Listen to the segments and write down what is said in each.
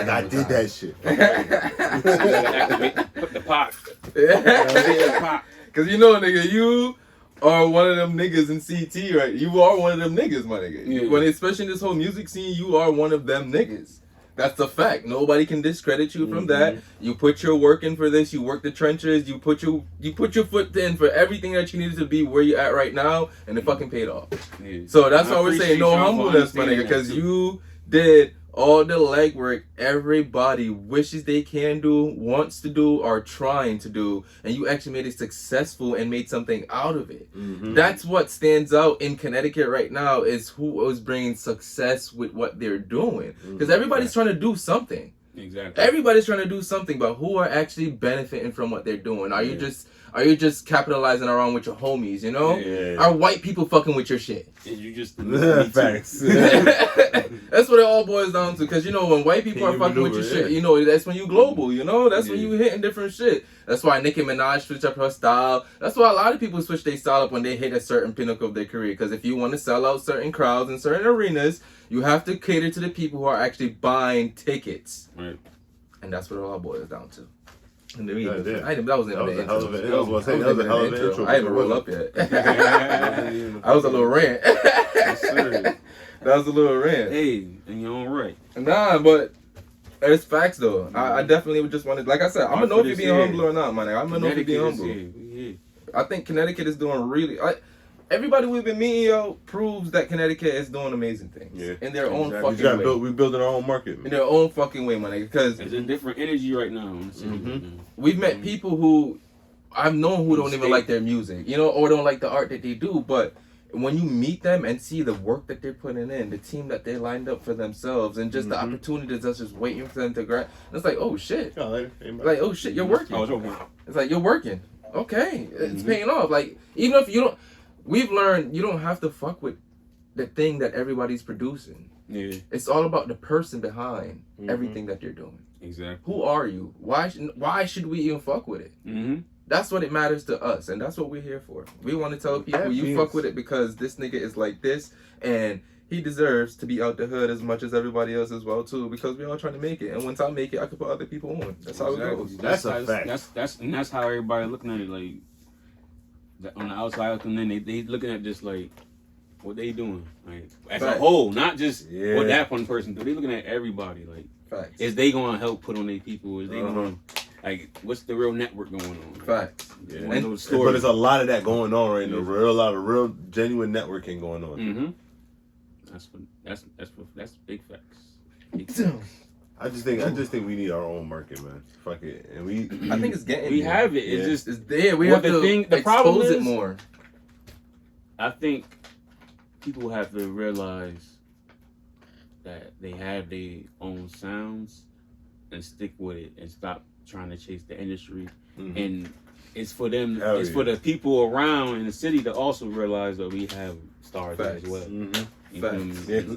Nigga, I did that shit. Put the pot. Cause you know, nigga, you are one of them niggas in CT, right? You are one of them niggas, my nigga. Yeah. When especially in this whole music scene, you are one of them niggas. That's a fact. Nobody can discredit you from that. You put your work in for this. You work the trenches. You put your foot in for everything that you needed to be where you at right now, and it fucking paid off. Yeah. So that's why we're saying no humbleness, my nigga, because you did all the legwork everybody wishes they can do, wants to do, or trying to do, and you actually made it successful and made something out of it. That's what stands out in Connecticut right now, is who is bringing success with what they're doing. Because everybody's trying to do something. Exactly. Everybody's trying to do something, but who are actually benefiting from what they're doing? Are you just capitalizing around with your homies, you know? Yeah. Are white people fucking with your shit? And you just Facts. That's what it all boils down to. Because, you know, when white people are fucking with your shit, you know, that's when you global, you know? That's when you hitting different shit. That's why Nicki Minaj switched up her style. That's why a lot of people switch their style up when they hit a certain pinnacle of their career. Because if you want to sell out certain crowds in certain arenas, you have to cater to the people who are actually buying tickets. Right. And that's what it all boils down to. And Yeah, that wasn't even the intro. That was a hell of an intro. I didn't even roll up yet. I was a little rant. That was a little rant. Hey, and you're all right. Nah, but it's facts though. I definitely would just want to, like I said, I'm gonna know if you're being humble or not, man. I'm gonna know if you're being humble. I think Connecticut is doing really. Everybody we've been meeting, yo, proves that Connecticut is doing amazing things in their own fucking way. We're building our own market, man. In their own fucking way, man. Because there's a different energy right now. We've met people who I've known who don't even like their music, you know, or don't like the art that they do. But when you meet them and see the work that they're putting in, the team that they lined up for themselves, and just the opportunities that's just waiting for them to grab, it's like, oh shit, like, oh shit, you're working. It's like, you're working. Okay, it's paying off. Like, even if you don't. We've learned you don't have to fuck with the thing that everybody's producing. Yeah. It's all about the person behind everything that they're doing. Exactly. Who are you? Why should we even fuck with it? That's what it matters to us, and that's what we're here for. We want to tell people you fuck with it because this nigga is like this, and he deserves to be out the hood as much as everybody else as well too, because we're all trying to make it. And once I make it, I can put other people on. That's how it goes. That's a fact. That's how everybody looking at it, like. On the outside, and then they looking at just like what they doing, like as a whole, not just what that one person do. They looking at everybody, like facts. Is they gonna help put on their people? Is they gonna like what's the real network going on? Like, facts. Yeah. But there's a lot of that going on right now. A lot of real genuine networking going on. That's big facts. Big facts. I just think we need our own market, man. Fuck it, and I think it's getting. We have it. It's there. We have to expose it more. I think people have to realize that they have their own sounds and stick with it and stop trying to chase the industry. And it's for them. It's for the people around in the city to also realize that we have stars as well.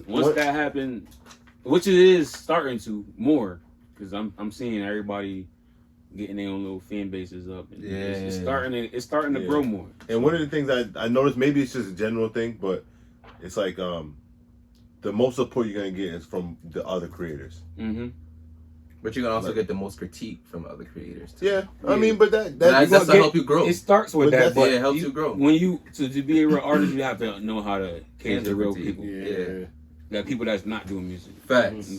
Once that happens. Which it is starting to more, because I'm seeing everybody getting their own little fan bases up. And it's starting to grow more. And one of the things I noticed, maybe it's just a general thing, but it's like the most support you're gonna get is from the other creators. But you can also get the most critique from other creators too. Yeah, I mean, but that's to help you grow. It starts with that, but it helps you grow. When you to be a real artist, you have to know how to cater to real people. That people that's not doing music. Facts.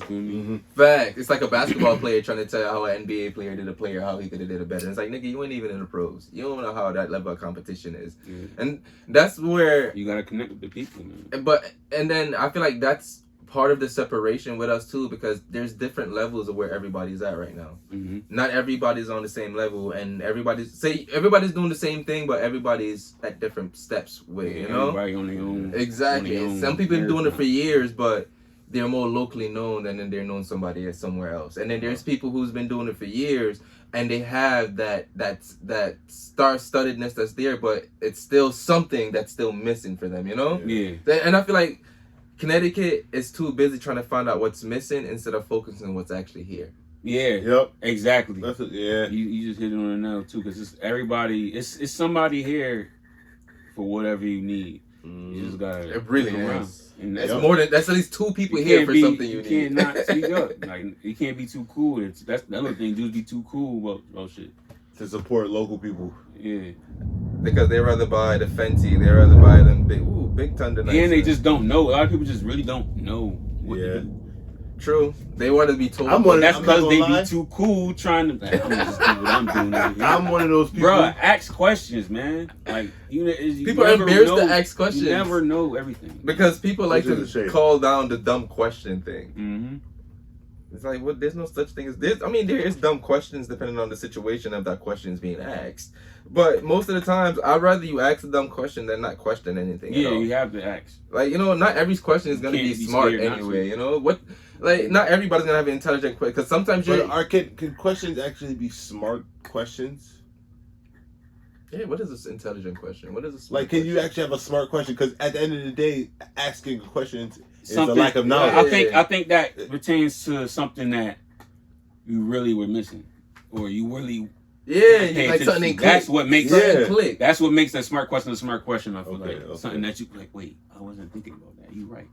Facts. It's like a basketball player trying to tell how an NBA player did a player how he could have did it better. It's like, nigga, you ain't even in the pros. You don't know how that level of competition is. And that's where you gotta connect with the people, man. And then I feel like that's part of the separation with us too, because there's different levels of where everybody's at right now. Not everybody's on the same level, and everybody's doing the same thing, but everybody's at different steps with you know. Everybody on their own. Exactly. Some people have been doing it for years, but they're more locally known than then they're known somebody somewhere else. And then there's people who's been doing it for years, and they have that star-studdedness that's there, but it's still something that's still missing for them, you know? Yeah. And I feel like Connecticut is too busy trying to find out what's missing instead of focusing on what's actually here. Yeah. Yep. Exactly. That's it. Yeah. You just hit it on the nail too, because it's everybody. It's somebody here for whatever you need. You just gotta. It really look around. is. And That's that's more than that's at least two people you here can't for be, something you need. can't not speak up. Like you can't be too cool. That's the other thing. Dudes be too cool about shit. To support local people. Yeah. Because they rather buy the Fenty, they rather buy them big Thunder Nights. And they just don't know. A lot of people just really don't know what to do. True. They want to be told. That's I'm because not they gonna lie. be too cool trying to. I'm just do what I'm doing. Over here. I'm one of those people. Bruh, ask questions, man. Like you People are never embarrassed know, to ask questions. You never know everything. Because people like Which is a to shame. call down the dumb question thing. Mm-hmm. It's like, what? There's no such thing as this. I mean, there is dumb questions depending on the situation of that question is being asked. But most of the times, I'd rather you ask a dumb question than not question anything. Yeah, at all. you have to ask. Like, not every question is going to Can't be be smart scared not anyway. to. What? Like, not everybody's going to have an intelligent question. Because sometimes Can questions actually be smart questions? Yeah, what is this intelligent question? What is this? Smart Like, can you question? actually have a smart question? Because at the end of the day, asking a question is a Something- lack of knowledge. I think that pertains to something that you really were missing, or you really Yeah, pay like attention something to. click. That's what makes Something Yeah. click. That's what makes that smart question a smart question. I feel Okay, like okay. something that you like. Wait, I wasn't thinking about that. You right,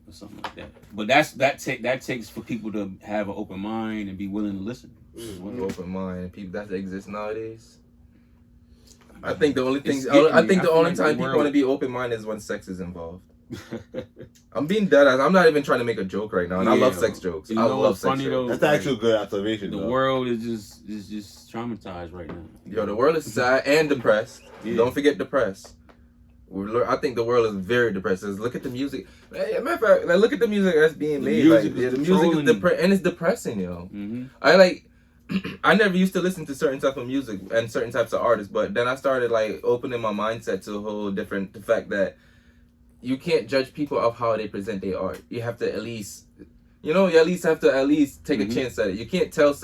or something like that. But that takes for people to have an open mind and be willing to listen. Open mind. People that exist nowadays. I think the only thing. It's getting I think there. the I only feel like the time people world- want to be open minded is when sex is involved. I'm being dead ass. I'm not even trying to make a joke right now, and I love Yeah. sex jokes. You I know love what's sex funny, jokes. though? That's actually a good observation. The though. world is just traumatized right now. Yo, the world is sad and depressed. Yeah. Don't forget depressed. I think the world is very depressed. Look at the music. Matter of fact, like, look at the music that's being The made. music Like, is the music is controlling- and it's depressing, yo. Mm-hmm. I like. I never used to listen to certain type of music and certain types of artists, but then I started like opening my mindset to a whole different. The fact that you can't judge people of how they present their art. You have to at least, you at least have to take a chance at it. You can't tell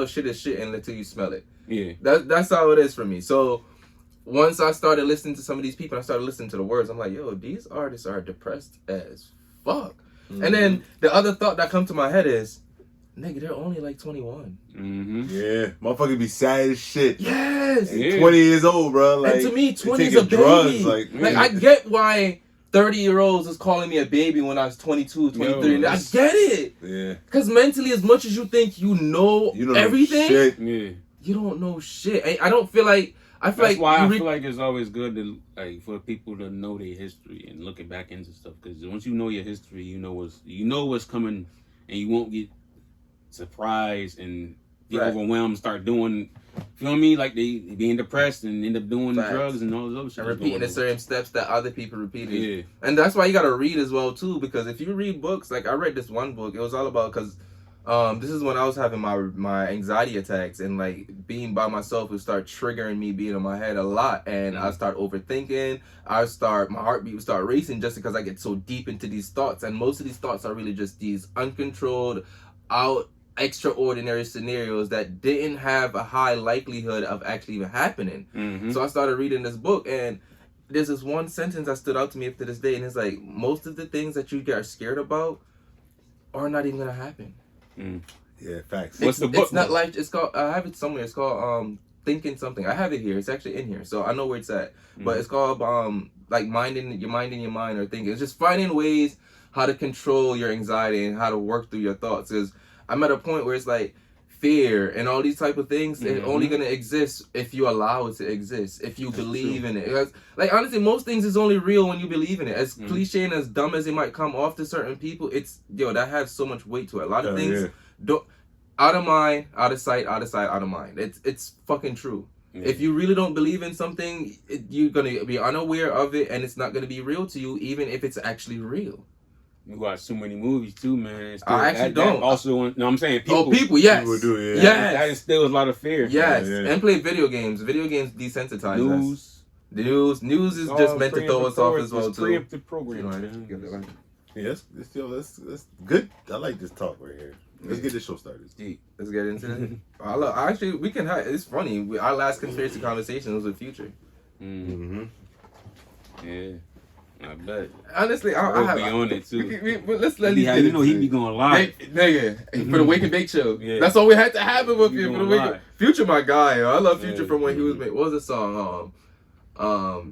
shit is shit until you smell it. Yeah. That's how it is for me. So once I started listening to some of these people, I started listening to the words. I'm like, yo, these artists are depressed as fuck. Mm-hmm. And then the other thought that comes to my head is, nigga, they're only like 21. Mm-hmm. Yeah, motherfucker be sad as shit. Yes. Yeah. 20 years old, bro. Like, And to me, 20 is taking a baby. drugs, like like, I get why 30-year-olds is calling me a baby when I was 22, 23. Yo, I get it. yeah, Because mentally, as much as you think you know you don't know everything, shit. Yeah. you don't know shit. I don't feel like... I feel That's like why you I read- feel like it's always good to for people to know their history and looking back into stuff. Because once you know your history, you know what's coming, and you won't get surprised and get Right. overwhelmed and start doing. Feel me? Like they being depressed and end up doing Facts. drugs and all those other shit. and that's repeating going the on. certain steps that other people repeated. Yeah. And that's why you gotta read as well too, because if you read books, like I read this one book, it was all about because this is when I was having my anxiety attacks, and like being by myself would start triggering me being in my head a lot, and I start overthinking. My heartbeat would start racing just because I get so deep into these thoughts, and most of these thoughts are really just these uncontrolled, extraordinary scenarios that didn't have a high likelihood of actually even happening. Mm-hmm. So I started reading this book, and there's this one sentence that stood out to me up to this day, and it's like, most of the things that you get scared about are not even gonna happen. Yeah, facts. What's the book, It's not though? like, it's called, I have it somewhere. It's called Thinking Something. I have it here. It's actually in here, so I know where it's at. But it's called like minding your mind or thinking. It's just finding ways how to control your anxiety and how to work through your thoughts. Because I'm at a point where it's like fear and all these type of things. They're only gonna exist if you allow it to exist. If you believe in it. Because, like, honestly, most things is only real when you believe in it. As cliche and as dumb as it might come off to certain people, it's that has so much weight to it. A lot of things don't. Out of mind, out of sight, out of sight, out of mind. It's fucking true. Yeah. If you really don't believe in something, you're gonna be unaware of it, and it's not gonna be real to you, even if it's actually real. You watch so many movies too, man. I actually don't. Also, no, I'm saying people. People, yes. People do, yeah. Yes. That instills a lot of fear. Yes, Yeah. and play video games. Video games desensitize us. News. News is just meant to throw us off as well too. Preemptive program. man. Yeah, that's good. I like this talk right here. Let's get this show started. Let's get into it. Actually, we can. It's funny. Our last conspiracy conversation was with Future. Mm-hmm. Yeah, I bet. Honestly, We'll be on it too. Let's let these. You know he be going live. Nigga, for the Wake and Bake Show. Yeah. That's all we had to happen with He you for the going Wake. live. Future, my guy. Yo. I love Future Yeah. from when he was. What was the song?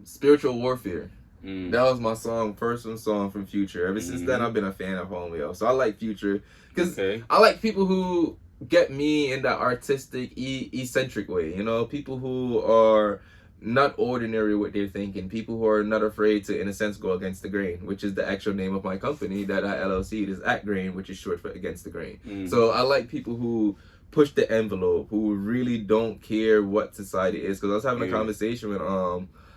Spiritual Warfare. That was my first song from Future. Ever since then, I've been a fan of Homeo. So I like Future because I like people who get me in that artistic, eccentric way. You know, people who are not ordinary with their thinking. People who are not afraid to, in a sense, go against the grain, which is the actual name of my company that I LLC. It is At Grain, which is short for Against the Grain. So I like people who push the envelope, who really don't care what society is. Because I was having a conversation with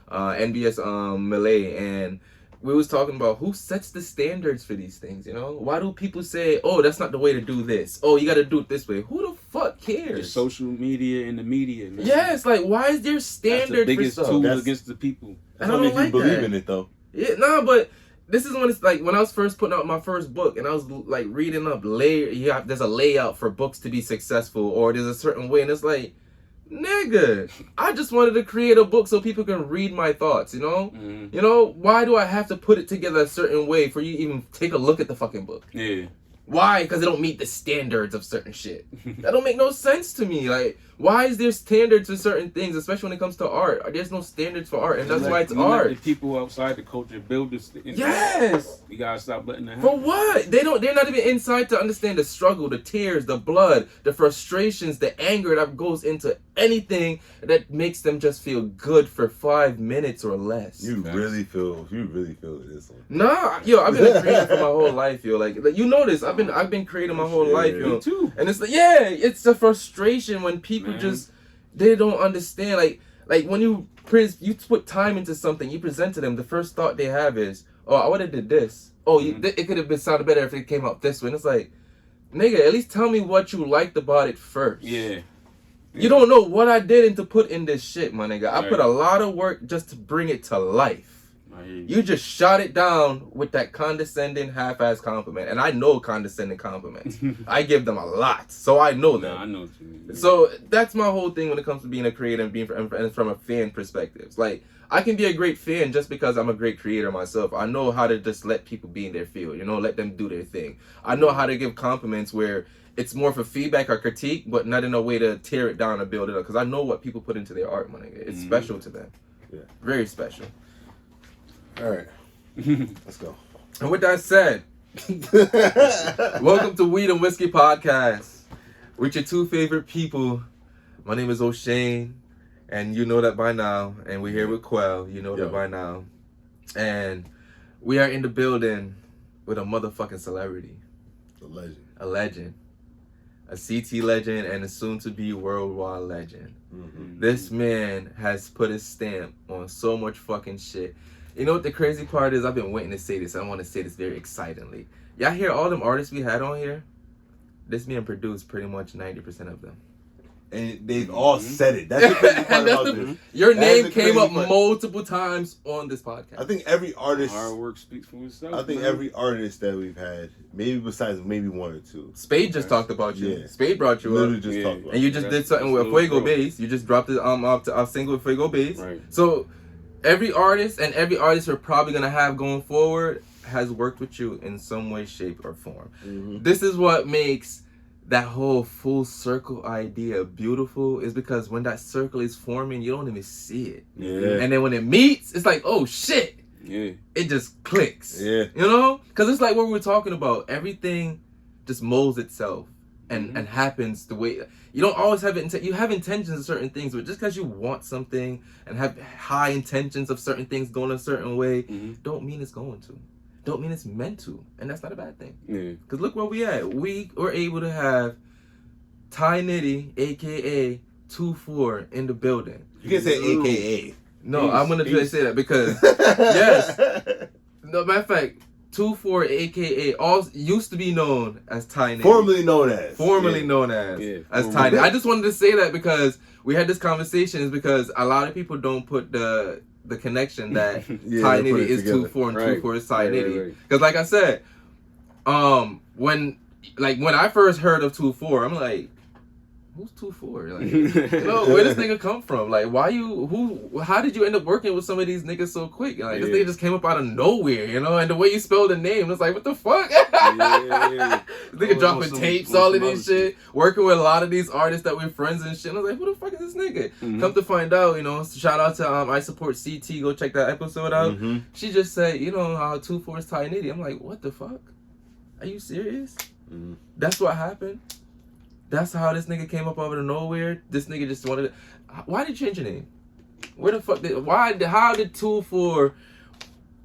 NBS Malay, and we was talking about who sets the standards for these things, you know? Why do people say, oh, that's not the way to do this? Oh, you got to do it this way. Who the fuck cares? The social media and the media, man. Yeah, it's like, why is there standard That's the biggest for stuff? tool against the people. That's only if you believe in it, though. Yeah, no, but this is when it's like, when I was first putting out my first book, and I was like reading up, there's a layout for books to be successful, or there's a certain way, and it's like, nigga, I just wanted to create a book so people can read my thoughts, you know? You know, why do I have to put it together a certain way for you to even take a look at the fucking book? Yeah. Why? Because it don't meet the standards of certain shit. That don't make no sense to me. Like, why is there standards for certain things, especially when it comes to art? There's no standards for art, and that's why it's art. The people outside the culture build this. Yes. You gotta stop letting that happen. For what? They're not even inside to understand the struggle, the tears, the blood, the frustrations, the anger that goes into anything that makes them just feel good for 5 minutes or less. You really feel this one. Nah, yo, I've been a creator for my whole life, yo. Like you know this. I've been creating my whole life, yo. Me too. And it's like, yeah, it's the frustration when people they don't understand. Like when you put time into something, you present to them, the first thought they have is, oh, I would have did this. Oh, it could have been sounded better if it came out this way. And it's like, nigga, at least tell me what you liked about it first. Yeah. You don't know what I did to put in this shit, my nigga. I put a lot of work just to bring it to life. You just shot it down with that condescending half-ass compliment. And I know condescending compliments. I give them a lot. So I know them. I know what you mean. So that's my whole thing when it comes to being a creator and being from a fan perspective. Like, I can be a great fan just because I'm a great creator myself. I know how to just let people be in their field, you know, let them do their thing. I know how to give compliments where it's more for feedback or critique, but not in a way to tear it down or build it up. Because I know what people put into their art, my nigga. It's special to them. Yeah. Very special. All right. Let's go. And with that said, welcome to Weed and Whiskey Podcast with your two favorite people. My name is O'Shane, and you know that by now. And we're here with Quell, you know that by now. And we are in the building with a motherfucking celebrity. A legend. A CT legend and a soon-to-be worldwide legend. This man has put his stamp on so much fucking shit. You know what the crazy part is? I've been waiting to say this. I want to say this very excitingly. Y'all hear all them artists we had on here? This man produced pretty much 90% of them. And they've all said it. That's the crazy part about this. Your name came up multiple times on this podcast. I think every artist... Hard work speaks for itself. I think every artist that we've had, maybe besides maybe one or two. Spade just talked about you. Yeah. Spade brought you Literally up. just talked about and you just did something with Fuego Bass. You just dropped it a single with Fuego Bass. Right. So every artist and every artist we're probably going to have going forward has worked with you in some way, shape, or form. This is what makes that whole full circle idea beautiful, is because when that circle is forming, you don't even see it. Yeah. And then when it meets, it's like, oh shit. Yeah. It just clicks. Yeah. You know? Because it's like what we were talking about. Everything just molds itself and happens the way... You don't always have it. You have intentions of certain things, but just because you want something and have high intentions of certain things going a certain way, don't mean it's going to. Don't mean it's meant to. And that's not a bad thing. Yeah. Because look where we at. We were able to have Tye Nitty, a.k.a. 2wo4 in the building. You can say AKA. No, I'm going to say that because, yes. No, matter of fact, 2wo4, a.k.a. used to be known as Tye Nitty. Formerly known as Tye Nitty. I just wanted to say that because we had this conversation, is because a lot of people don't put the connection that Tye Nitty is 2wo4 and 2wo4 is Tye Nitty. Because like I said, when I first heard of 2wo4, I'm like, who's 2wo4? Like, you know, where this nigga come from? Like, how did you end up working with some of these niggas so quick? Like, this nigga just came up out of nowhere, you know? And the way you spell the name, it's like, what the fuck? Yeah. This nigga dropping tapes, all of this shit, working with a lot of these artists that we're friends and shit. And I was like, who the fuck is this nigga? Mm-hmm. Come to find out, you know, shout out to I Support CT, go check that episode out. Mm-hmm. She just said, you know, 2wo4our's Tye Nitty. I'm like, what the fuck? Are you serious? Mm-hmm. That's what happened? That's how this nigga came up out of nowhere? This nigga just wanted to... Why did you change your name? Where the fuck how did 2wo4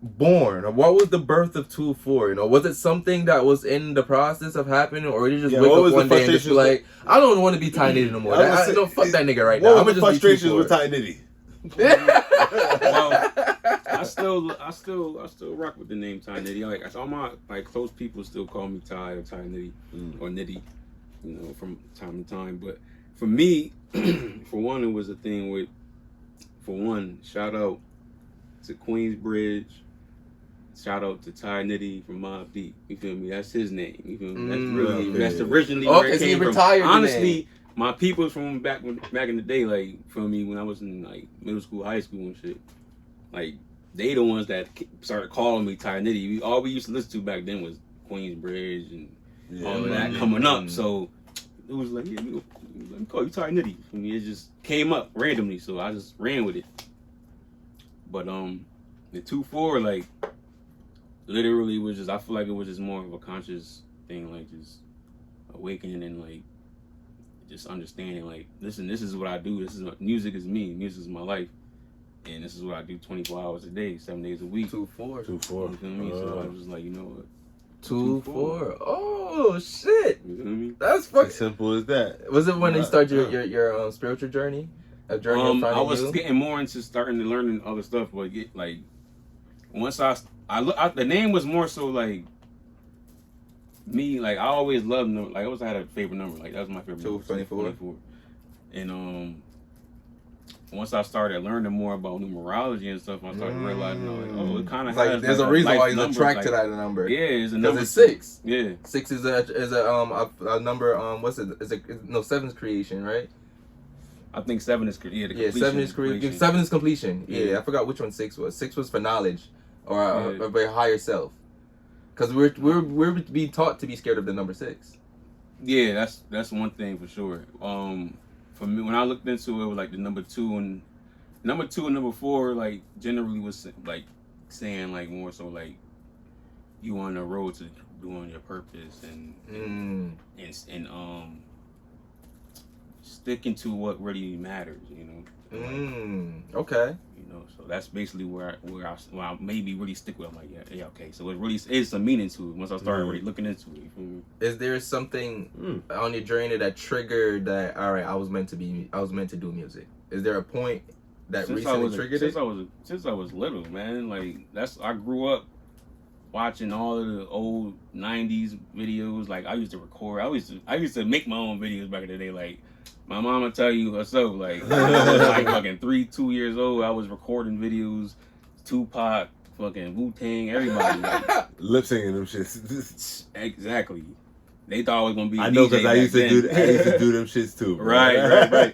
born? Or what was the birth of 2wo4? You know, was it something that was in the process of happening, or you just wake up one day and just be like, I don't want to be Tye Nitty no more. Don't fuck that nigga right now. What was the frustrations with Tye Nitty? Well, I still rock with the name Tye Nitty. Like, all my close people still call me Tye or Tye Nitty or Nitty, you know, from time to time. But for me, for one, it was a thing with, for one, shout out to Queensbridge, shout out to Tye Nitty from Mobb Deep. You feel me? That's his name. You feel me? That's originally where it came from. Honestly, my people from back in the day, like, feel me, when I was in like middle school, high school and shit, like, they the ones that started calling me Tye Nitty. All we used to listen to back then was Queensbridge and all of that coming up. So it was like, yeah, let me call you Tye Nitty. I mean, it just came up randomly, so I just ran with it. But the 2wo4, like, literally was just, I feel like it was just more of a conscious thing, like just awakening and like just understanding, like, listen, this is what I do. This is music is me. Music is my life. And this is what I do 24 hours a day, 7 days a week. 2wo4. 2wo4. You feel me? So I was just like, you know what? 2wo4. Oh shit! You feel me? That's fucking As simple as that. Was it when you started your spiritual journey? A journey of finding I was you? getting more into starting to learning other stuff, but like once the name was more so like me. Like, I always loved number. Like, I had a favorite number. Like, that was my favorite number. 24. And once I started learning more about numerology and stuff, I started realizing, like, oh, it kind of like has there's like a reason why he's numbers, attracted to like, that number. Yeah, it's a number. Because it's 6. Yeah, 6 is a number. What's it? No, 7's creation, right? I think 7 is completion. 7 is creation. 7 is completion. Yeah, I forgot which one 6 was. 6 was for knowledge or a higher self. Because we're being taught to be scared of the number 6. Yeah, that's one thing for sure. For me, when I looked into it, was like the number 2 and number 4, like, generally was like saying like more so like you on the road to doing your purpose and sticking to what really matters, you know. Okay. You know, so that's basically where I maybe really stick with. I'm like, yeah, okay. So it really is some meaning to it once I started really looking into it. You feel me? Is there something on your journey that triggered that? All right, I was meant to do music. Is there a point that recently triggered it? Since I was little, man. Like, I grew up watching all of the old '90s videos. Like, I used to record. I used to make my own videos back in the day. Like, my mama tell you herself, like, I was like fucking 2 years old. I was recording videos, Tupac, fucking Wu-Tang, everybody. Like, lip singing them shits. Exactly. They thought I was gonna be. I know, because I used to do them shits too. Bro. Right.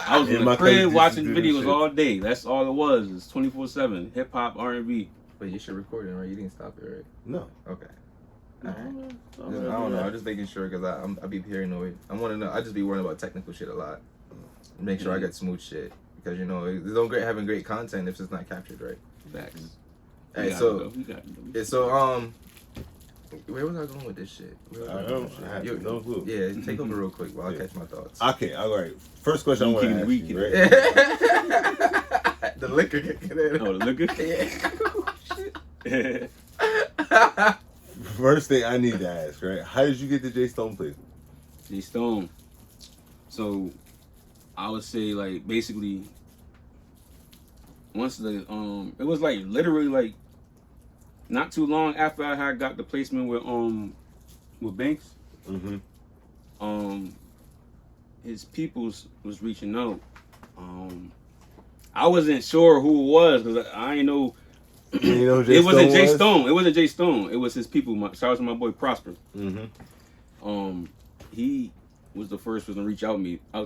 I was in the crib watching videos all day. That's all it was. It's 24/7 hip hop, R&B. But you should record it, right? You didn't stop it, right? No. Okay. All right. I don't know. I'm just making sure because I be paranoid. I want to know. I just be worrying about technical shit a lot. Make sure I get smooth shit because, you know, it's no great having great content if it's not captured right. Facts. Hey, so where was I going with this shit? I have no clue. Yeah, take over real quick while I catch my thoughts. Okay, all right. First question I want to ask you, right? The liquor kicking in. Oh, the liquor? Yeah. First thing I need to ask, right? How did you get the J Stone placement? J Stone. So, I would say, like, basically, once the it was like literally like not too long after I had got the placement with Banks. His peoples was reaching out. I wasn't sure who it was because I didn't know. You know it wasn't J Stone. It wasn't J Stone. It was his people. Shout out to my boy Prosper. He was the first person to reach out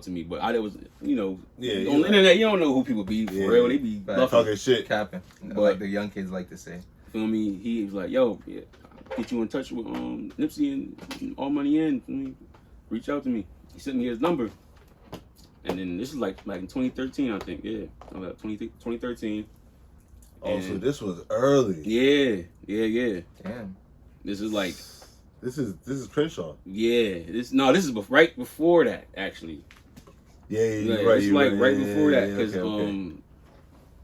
to me, but I was, you know, Yeah, on the internet, you don't know who people be for Yeah. real. They be bluffing. Talking shit. Capping. But- Like the young kids like to say. Feel me? He was like, "Yo, yeah, get you in touch with Nipsey and All Money In. Feel me? Reach out to me." He sent me his number, and then this is like in 2013, I think. Yeah, about 2013. Oh, so And- this was early. Yeah. Damn. This is like, This is Crenshaw. yeah. This is right before that, actually. Yeah, Yeah, you're right. it's You're like right Yeah, before yeah, that, yeah, because okay.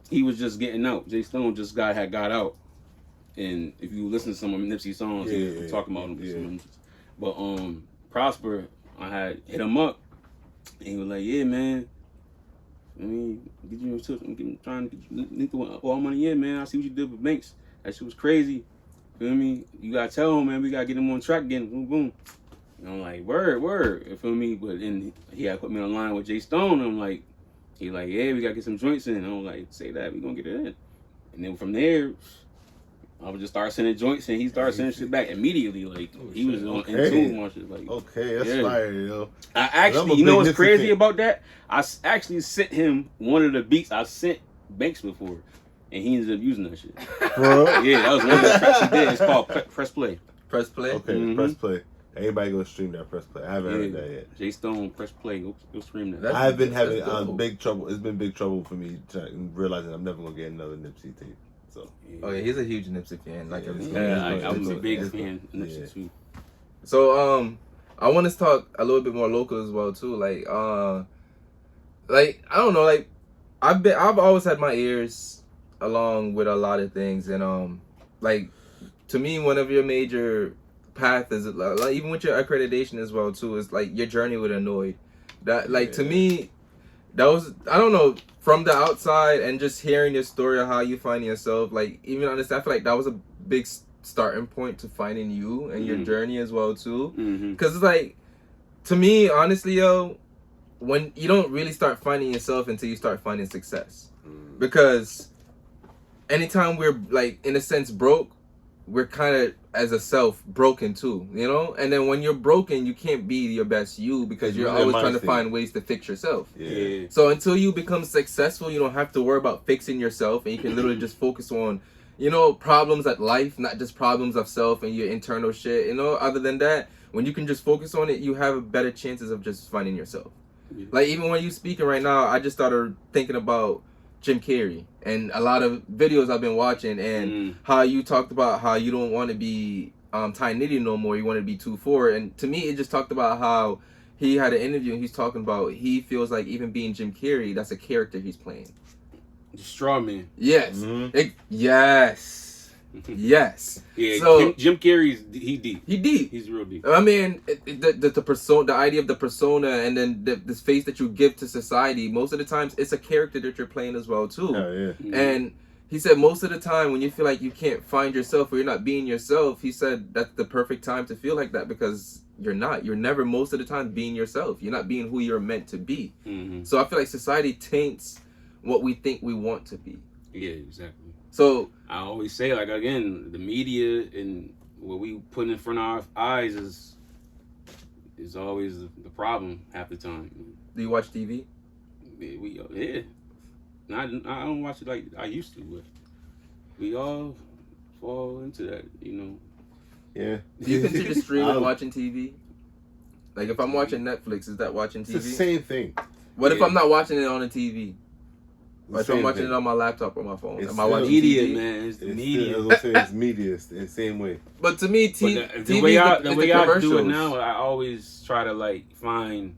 he was just getting out. Jay Stone just got out, and if you listen to some of Nipsey songs, he was talking about him. Yeah. But Prosper, I had hit him up, and he was like, "Yeah, man. I mean, get you trying to get you into All Money In, man. I see what you did with Banks. That shit was crazy. Feel me? You gotta tell him, man. We gotta get him on track again. Boom, boom." And I'm like, word. You feel me? But then he had put me on line with Jay Stone. And I'm like, he like, yeah, we gotta get some joints in. And I'm like, say that, we gonna get it in. And then from there, I would just start sending joints, and he started sending shit back immediately. Like he was in tune with my shit. Like, Okay, that's Yeah. fire, yo. I I'm actually, a you know big what's Nipsey crazy fan. about that? I actually sent him one of the beats I sent Banks before, and he ended up using that shit. Bro. Yeah, that was one of the tracks he did. It's called Press Play. Press play. Okay, Mhm. press play. Everybody go stream that press play. I haven't heard Yeah. that yet. Jay Stone, Press Play. Go stream that. That's- I've been having that's dope. big trouble. It's been big trouble for me realizing I'm never gonna get another Nipsey tape. So Oh yeah, he's a huge Nipsey fan. Like Yeah, every Yeah, I'm a It's big cool. fan of Nipsey Yeah. too. So I want to talk a little bit more local as well too. Like I don't know. Like I've always had my ears along with a lot of things, and like to me, one of your major path is like even with your accreditation as well too is like your journey with Annoyed. That like to Yeah. me, that was I don't know from the outside and just hearing your story of how you find yourself. Like even honestly, I feel like that was a big starting point to finding you and your Mhm. journey as well too. Mm-hmm. Cause it's like, to me, honestly, yo, when you don't really start finding yourself until you start finding success. Because anytime we're like, in a sense, broke, we're kind of, as a self, broken too, you know? And then when you're broken, you can't be your best you because you're That always trying to mindset. find ways to fix yourself. yeah. So until you become successful, you don't have to worry about fixing yourself, and you can literally just focus on, you know, problems at life, not just problems of self and your internal shit. You know, other than that, when you can just focus on it, you have better chances of just finding yourself. Yeah. Like even when you speaking right now, I just started thinking about Jim Carrey and a lot of videos I've been watching, and how you talked about how you don't want to be Tye Nitty no more. You want to be 2wo4. And to me, it just talked about how he had an interview and he's talking about he feels like even being Jim Carrey, that's a character he's playing. The Straw Man. Yes. Mhm. Yes. Yes. Yeah, So- Jim Carrey's he deep. He deep. He's real deep. I mean, the persona, the idea of the persona, and then this face that you give to society. Most of the times, it's a character that you're playing as well too. Hell yeah. And he said most of the time when you feel like you can't find yourself or you're not being yourself, he said that's the perfect time to feel like that because you're not. You're never most of the time being yourself. You're not being who you're meant to be. Mm-hmm. So I feel like society taints what we think we want to be. Yeah, exactly. So I always say, like, again, the media and what we put in front of our eyes is always the problem half the time. do you watch TV? Yeah. I don't watch it like I used to, but we all fall into that, you know. Yeah. Do you consider streaming I- watching TV? Like if I'm watching Netflix, is that watching It's TV? the same thing. What if Yeah. I'm not watching it on the TV? Or if I'm Same watching thing. it on my laptop or my phone? It's Am I still watching Media, TV? man. It's the It's media. Still, as I say, it's media. It's the same way. But to me, But TV the way I is the do it commercials. now, I always try to like find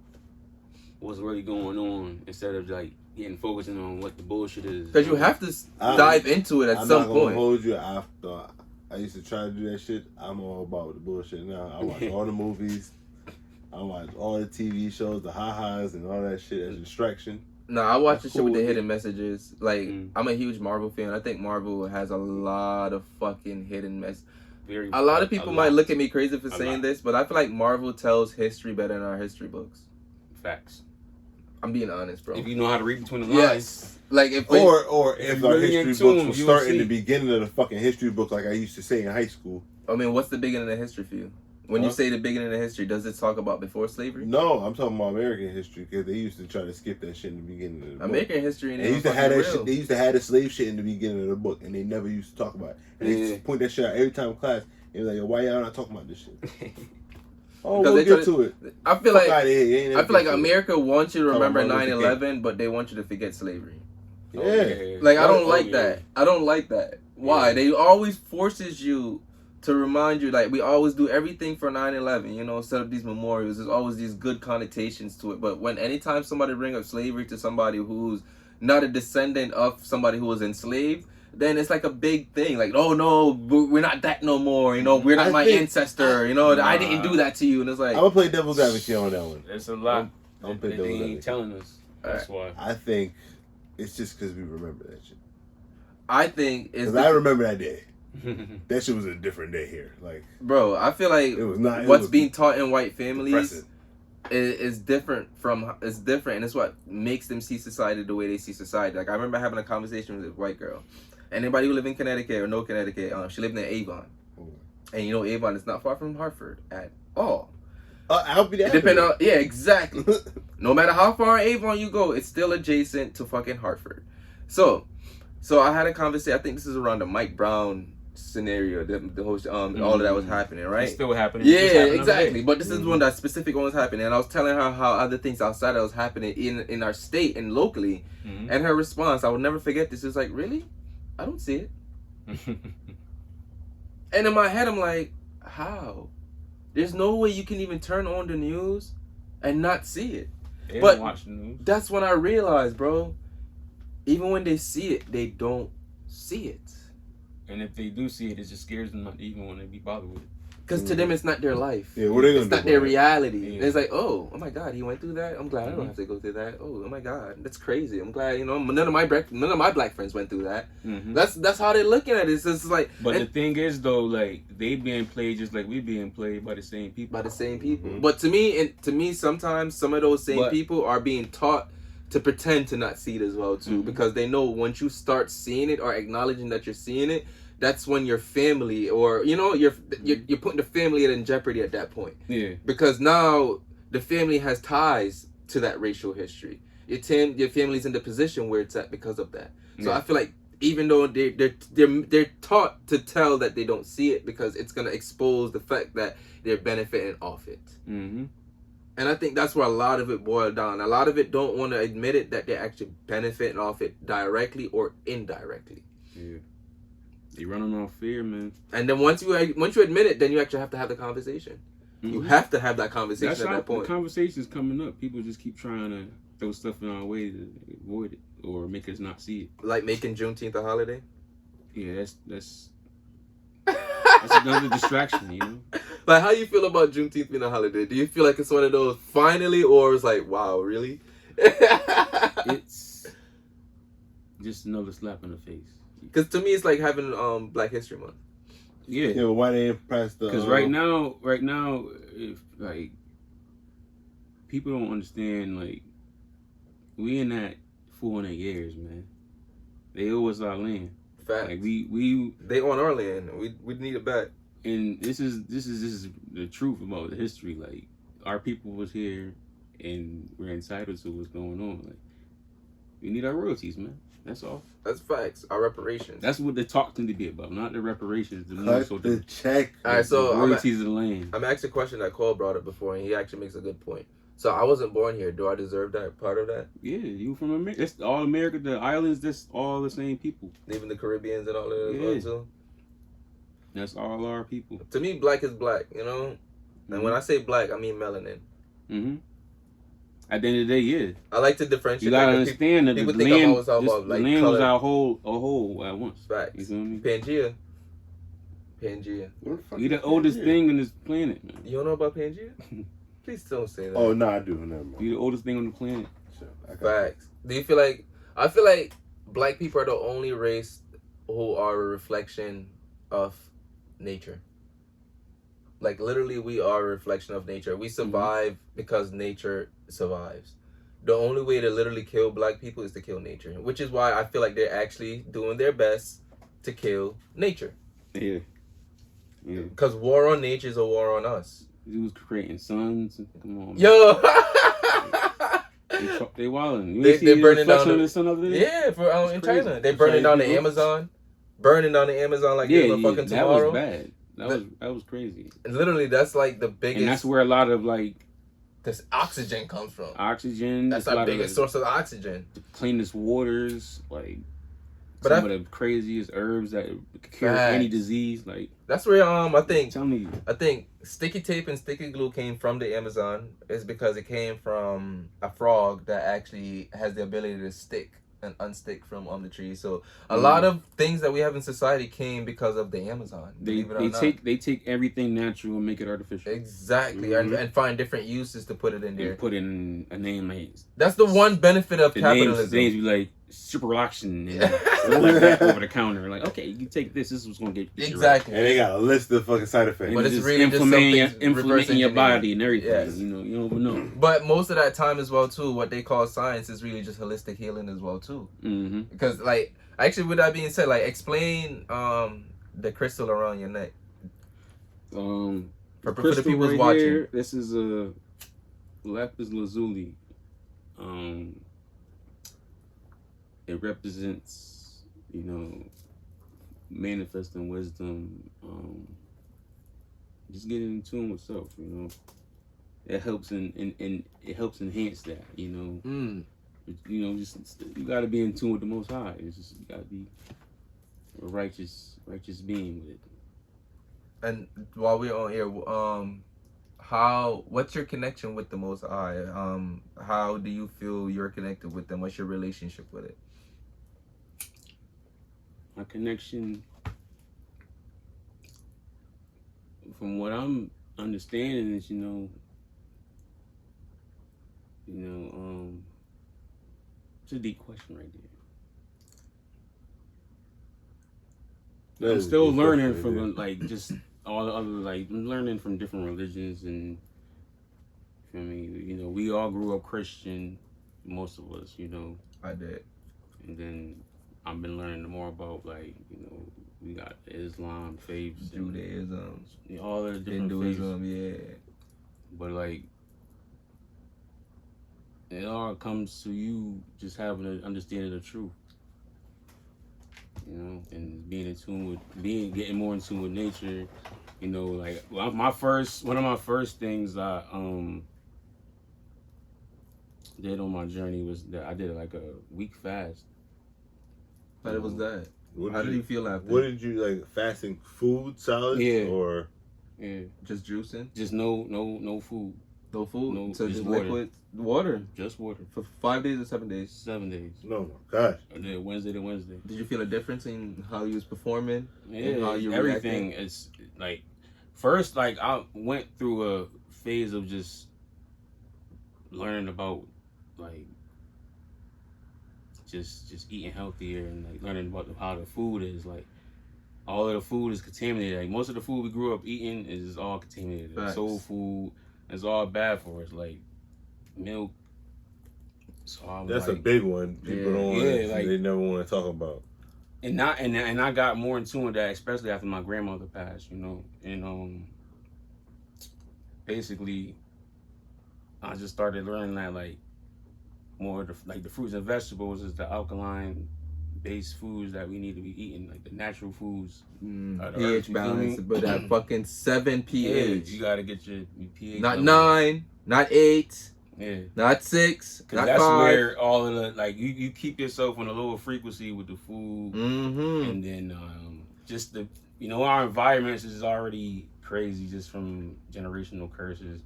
what's really going on instead of like getting focusing on what the bullshit is. Because you have to I'm- dive into it at I'm some not gonna point. hold you after. I used to try to do that shit. I'm all about the bullshit now. I watch all the movies. I watch all the TV shows, the ha-has and all that shit as a distraction. No, I watch That's the shit with cool. the hidden messages. Like, Mm. I'm a huge Marvel fan. I think Marvel has a lot of fucking hidden mess. Very, A lot of people might look at me crazy for A saying lot. this, but I feel like Marvel tells history better than our history books. facts. I'm being honest, bro. If you know how to read between the lines. Yes. Like, if Or If if you our really history into books them, would you'll start in see. the beginning of the fucking history book like I used to say in high school. I mean, what's the beginning of history for you? When you say the beginning of history, does it talk about before slavery? No, I'm talking about American history because they used to try to skip that shit in the beginning of the book. American history, They used to have that shit. They used to have the slave shit in the beginning of the book, and they never used to talk about it. And they used to point that shit out every time in class. And like, why y'all not talking about this shit? Oh, we'll get to it. I feel like America wants you to remember 9/11, but they want you to forget slavery. Yeah. Like I don't like that. I don't like that. Why? They always forces you to remind you, like, we always do everything for 9/11, you know, set up these memorials. There's always these good connotations to it. But when anytime somebody bring up slavery to somebody who's not a descendant of somebody who was enslaved, then it's like a big thing. Like, oh no, we're not that no more. You know, we're not my ancestor. You know, I didn't do that to you. And it's like, I'm gonna play devil's advocate on that one. There's a lot I'm that they ain't telling us. That's why. I think it's just because we remember that shit. I think it's because I remember that day. That shit was a different day here. Like, bro, I feel like it was not. What's being taught in white families is different it's different, and it's what makes them see society the way they see society. Like I remember having a conversation with a white girl. Anybody who live in Connecticut or know Connecticut, she lived in Avon, and you know Avon is not far from Hartford at all. I'll be there. Yeah, exactly. No matter how far Avon you go, it's still adjacent to fucking Hartford. So I had a conversation. I think this is around the Mike Brown scenario, the whole all of that was happening, right? It's still happening. Yeah, exactly. But this is one that specific one was happening, and I was telling her how other things outside that was happening in our state and locally, and her response, I will never forget this. Is like, really? I don't see it. And in my head, I'm like, how? There's no way you can even turn on the news and not see it. They but don't watch the news. That's when I realized, bro, even when they see it, they don't see it. And if they do see it, it just scares them not to even want to be bothered with it. Because to them, it's not their life. Yeah, what are they gonna It's do not their about it? reality. Yeah. It's like, oh my God, he went through that. I'm glad I don't have to go through that. Oh my God, that's crazy. I'm glad, you know, none of my black friends went through that. That's how they're looking at it. It's just like. But the thing is, though, like they being played just like we being played by the same people. But to me, sometimes some of those same people are being taught to pretend to not see it as well too, because they know once you start seeing it or acknowledging that you're seeing it, that's when your family, or you know, you're putting the family in jeopardy at that point. Yeah. Because now the family has ties to that racial history. Your family's in the position where it's at because of that. So I feel like even though they're taught to tell that they don't see it because it's gonna expose the fact that they're benefiting off it. And I think that's where a lot of it boiled down. A lot of it don't want to admit it that they're actually benefiting off it directly or indirectly. Yeah. They running off fear, man. And then once you admit it, then you actually have to have the conversation. You have to have that conversation at that point. The conversation's coming up. People just keep trying to throw stuff in our way to avoid it or make us not see it. Like making Juneteenth a holiday? Yeah, that's another distraction, you know? Like, how you feel about Juneteenth being a holiday? Do you feel like it's one of those finally, or it's like, wow, really? It's just another slap in the face. Because to me, it's like having Black History Month. Yeah. Yeah, but why they ain't press the? Because right now, if like people don't understand, like we in that 400 years, man. They owe us our land. Facts. Like we they own our land. We need it back. And this is the truth about the history. Like our people was here, and we're entitled to what's going on. Like we need our royalties, man. That's all. That's facts. Our reparations. That's what the talk tend to be about, not the reparations. The check. All right, so royalties of the land. I'm asking a question that Cole brought up before, and he actually makes a good point. So I wasn't born here. Do I deserve that part of that? Yeah, you from America. That's all America. The islands. That's all the same people. Even the Caribbeans and all that as well too. That's all our people. To me, black is black. You know, and when I say black, I mean melanin. At the end of the day, yeah. I like to differentiate. You gotta understand that the land was our whole at once. Facts. You feel me? Pangea. We the oldest thing on this planet, man. You don't know about Pangea? Please don't say that. Oh no, I do. Never mind. We the oldest thing on the planet. Facts. Do you feel like? I feel like black people are the only race who are a reflection of nature. Like literally, we are a reflection of nature. We survive because nature survives. The only way to literally kill black people is to kill nature, which is why I feel like they're actually doing their best to kill nature. Yeah. Because war on nature is a war on us. He was creating suns. Come on, man. Yo. They wilding. They burning down the sun over there? Yeah, for in China. They burning down the Amazon. Burning down the Amazon like there's no fucking tomorrow. That was bad. That was crazy. And literally, that's like the biggest. And that's where a lot of like this oxygen comes from. Oxygen. That's our biggest source of oxygen. The cleanest waters, like but some of the craziest herbs that cure any disease. Like that's where I think. Tell me. I think sticky tape and sticky glue came from the Amazon is because it came from a frog that actually has the ability to stick and unstick from on the tree. So a lot of things that we have in society came because of the Amazon. They take everything natural and make it artificial. Exactly, and find different uses to put it in there. And put in a name like that's the one benefit of capitalism. The names be like super relaxing and stuff like that over the counter. Like, okay, you take this. This is what's gonna get you exactly. Right. And they got a list of fucking side effects. But it's just really inflamming your body and everything. Yes. You know, you don't even know. But most of that time as well too, what they call science is really just holistic healing as well too. Mm-hmm. Because like, actually, with that being said, like, explain the crystal around your neck. For the people who's watching, here, this is a lapis lazuli. It represents, you know, manifesting wisdom. Just getting in tune with self. You know, it helps and it helps enhance that. You know. You know, just you gotta be in tune with the Most High. It's just you gotta be a righteous being with it. And while we're on here, what's your connection with the Most High? How do you feel you're connected with them? What's your relationship with it? My connection, from what I'm understanding, is it's a deep question right there. I'm still learning from like just all the other I'm learning from different religions and I mean, you know, we all grew up Christian, most of us, you know. I did. And then I've been learning more about like, you know, we got Islam faiths, Judaism, all the different Hinduism, faiths. Yeah. But like it all comes to you just having an understanding of the truth. You know, and getting more in tune with nature. You know, like one of my first things I did on my journey was that I did like a week fast. How was that? How did you feel after? What did you like? Fasting food, solids, or just juicing? Just no food. No food. No, so just liquid water. Just water for 5 days or 7 days. 7 days. No, my gosh. I did Wednesday to Wednesday. Did you feel a difference in how you was performing? Yeah, and how you everything. reacting? It's like first, like I went through a phase of just learning about like just eating healthier and like learning about how the food is like. All of the food is contaminated. Like most of the food we grew up eating is all contaminated. Like, soul food is all bad for us. Like milk. So that's like, a big one. People don't want. Like, they never want to talk about. And I got more in tune with that, especially after my grandmother passed. You know, and basically, I just started learning that like more of the fruits and vegetables is the alkaline based foods that we need to be eating, like the natural foods. pH balance, but that fucking 7 pH. Yeah, you gotta get your pH. Not 9, not 8. Yeah. Not 6. Not that's 5. where all of the like you keep yourself on a lower frequency with the food, and then just the our environments is already crazy just from generational curses,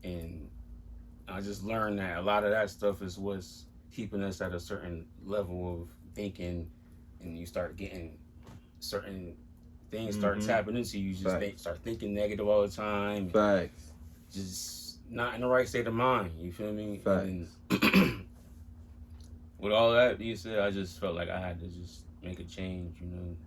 and I just learned that a lot of that stuff is what's keeping us at a certain level of thinking, and you start getting certain things start tapping into you. Just start thinking negative all the time. Facts. Just not in the right state of mind. You feel me? Facts. And with all that being said, I just felt like I had to just make a change, And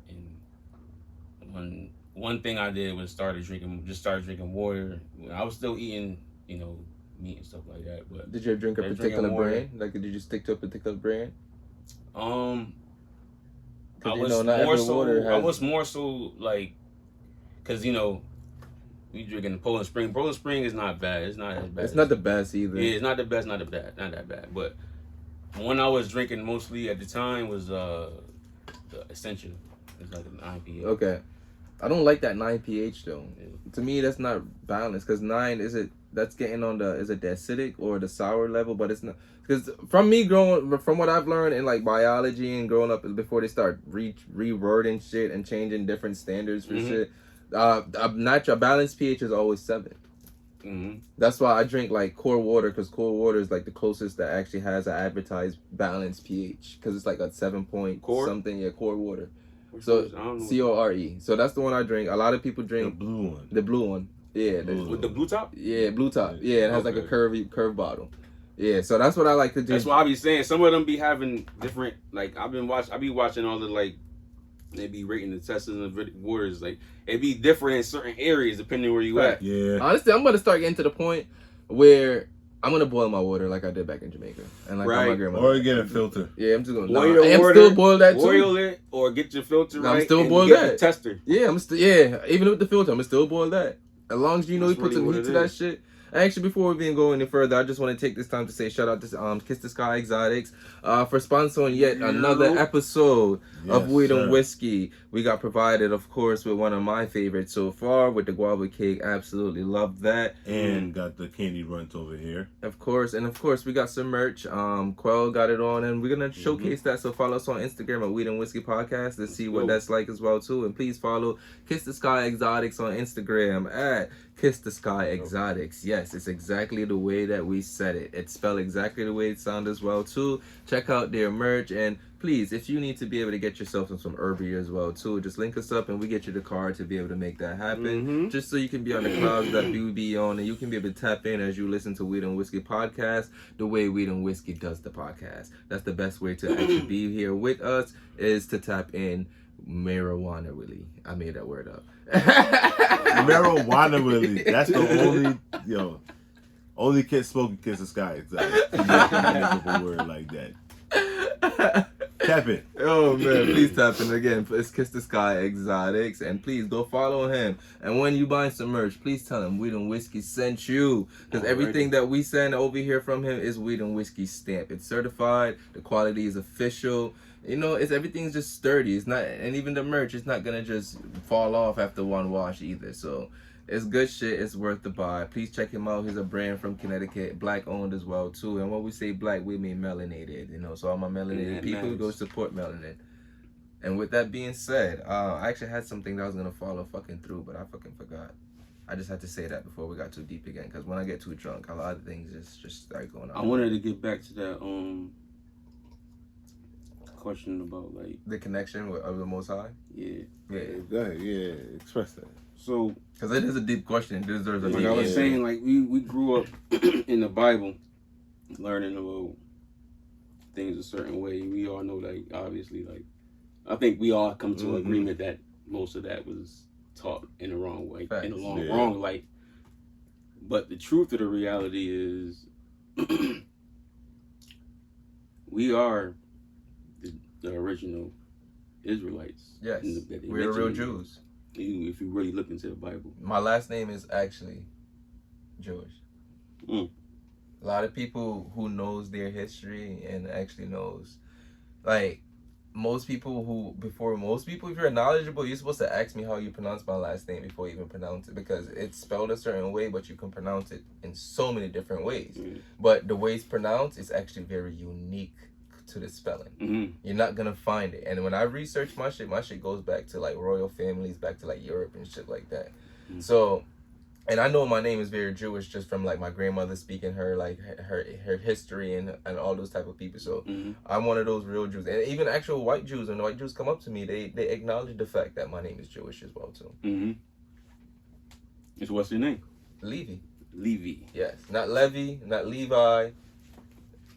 one thing I did was started drinking water. I was still eating, meat and stuff like that. But did you drink a particular brand? Like, did you stick to a particular brand? I was more so like, because we drinking Poland Spring. Poland Spring is not bad. It's not as bad. It's not the best either. Yeah, it's not the best. Not that bad. But one I was drinking mostly at the time was the Essential. It's like an IPA. Okay. I don't like that 9 pH though. Yeah. To me, that's not balanced because 9 that's getting on the acidic or the sour level, but it's not because from what I've learned in like biology and growing up before they start rewording shit and changing different standards for shit, a balanced pH is always 7. Mm-hmm. That's why I drink like core water because core water is like the closest that actually has an advertised balanced pH because it's like a 7 point Core? something. Yeah, core water. So CORE. So that's the one I drink. A lot of people drink the blue one. The blue one. Yeah. With the blue top? Yeah, blue top. Yeah, it has like a curved bottle. Yeah, so that's what I like to do. That's why I be saying some of them be having different. Like I be watching all the like they be rating the tests and the waters. Like it be different in certain areas depending where you at. Yeah. Honestly, I'm gonna start getting to the point where I'm gonna boil my water like I did back in Jamaica and like Right. my grandmother. Or get a filter. Yeah, I'm just gonna Boil your I'm water, still boil that too. Boil it or get your filter right. I'm still and boil get that. the tester. Yeah, even with the filter, I'm still boil that. As long as you know That's you put really some what heat it to that is. shit. Actually, before we even go any further, I just want to take this time to say shout out to Kiss the Sky Exotics for sponsoring yet another episode of Weed and Whiskey. We got provided, of course, with one of my favorites so far with the guava cake. Absolutely love that. And got the candy runt over here. Of course, we got some merch. Quell got it on, and we're gonna showcase that. So follow us on Instagram at Weed and Whiskey Podcast to see what that's like as well too. And please follow Kiss the Sky Exotics on Instagram at Kiss the Sky Exotics. Yes, it's exactly the way that we said it. It's spelled exactly the way it sounds as well too. Check out their merch, and please, if you need to be able to get yourself some herbier as well too, just link us up and we get you the card to be able to make that happen. Just so you can be on the clouds that we be on, and you can be able to tap in as you listen to Weed and Whiskey Podcast the way Weed and Whiskey does the podcast. That's the best way to actually be here with us, is to tap in marijuana Willie. I made that word up. Marijuana Willie. That's the only kid spoken Kiss the Sky. Exactly. You can make up a word like that. Tap it. Oh man, please tap in again. It's Kiss the Sky Exotics, and please go follow him. And when you buy some merch, please tell him Weed and Whiskey sent you, because everything that we send over here from him is Weed and Whiskey stamp. It's certified. The quality is official. Everything's just sturdy. It's not, and even the merch, it's not gonna just fall off after one wash either. So it's good shit. It's worth the buy. Please check him out. He's a brand from Connecticut, black owned as well too. And when we say black, we mean melanated. So all my melanated people go support melanin. And with that being said, I actually had something that I was gonna follow fucking through, but I fucking forgot. I just had to say that before we got too deep again, because when I get too drunk, a lot of things just start going on. I wanted to get back to that question about like the connection of the Most High. Yeah. Go ahead. Yeah, express that. So, because it is a deep question. It deserves a like deep I was answer. saying, like we grew up in the Bible, learning about things a certain way. We all know, like obviously, like I think we all come to agreement that most of that was taught in the wrong way, Facts. in the wrong light. But the truth of the reality is, we are the original Israelites. Yes, that they we're real mentioned. Jews. If you really look into the Bible. My last name is actually Jewish. Mm. A lot of people who knows their history and actually knows, like most people, if you're knowledgeable, you're supposed to ask me how you pronounce my last name before you even pronounce it, because it's spelled a certain way, but you can pronounce it in so many different ways. Mm. But the way it's pronounced is actually very unique to the spelling. Mm-hmm. You're not gonna find it. And when I research my shit goes back to like royal families, back to like Europe and shit like that. Mm-hmm. So, and I know my name is very Jewish just from like my grandmother speaking her history and all those type of people. So I'm one of those real Jews. And even actual white Jews, when the white Jews come up to me, they acknowledge the fact that my name is Jewish as well too. Mm-hmm. So what's your name? Levi. Levi. Yes. Not Levi, not Levi.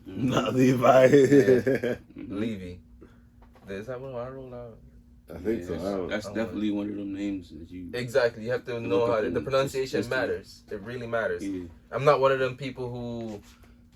Not Levi. Levi. Is that what I rolled out? I think so. That's definitely one of them names that you... Exactly. You have to know how the pronunciation matters. It really matters. Yeah. I'm not one of them people who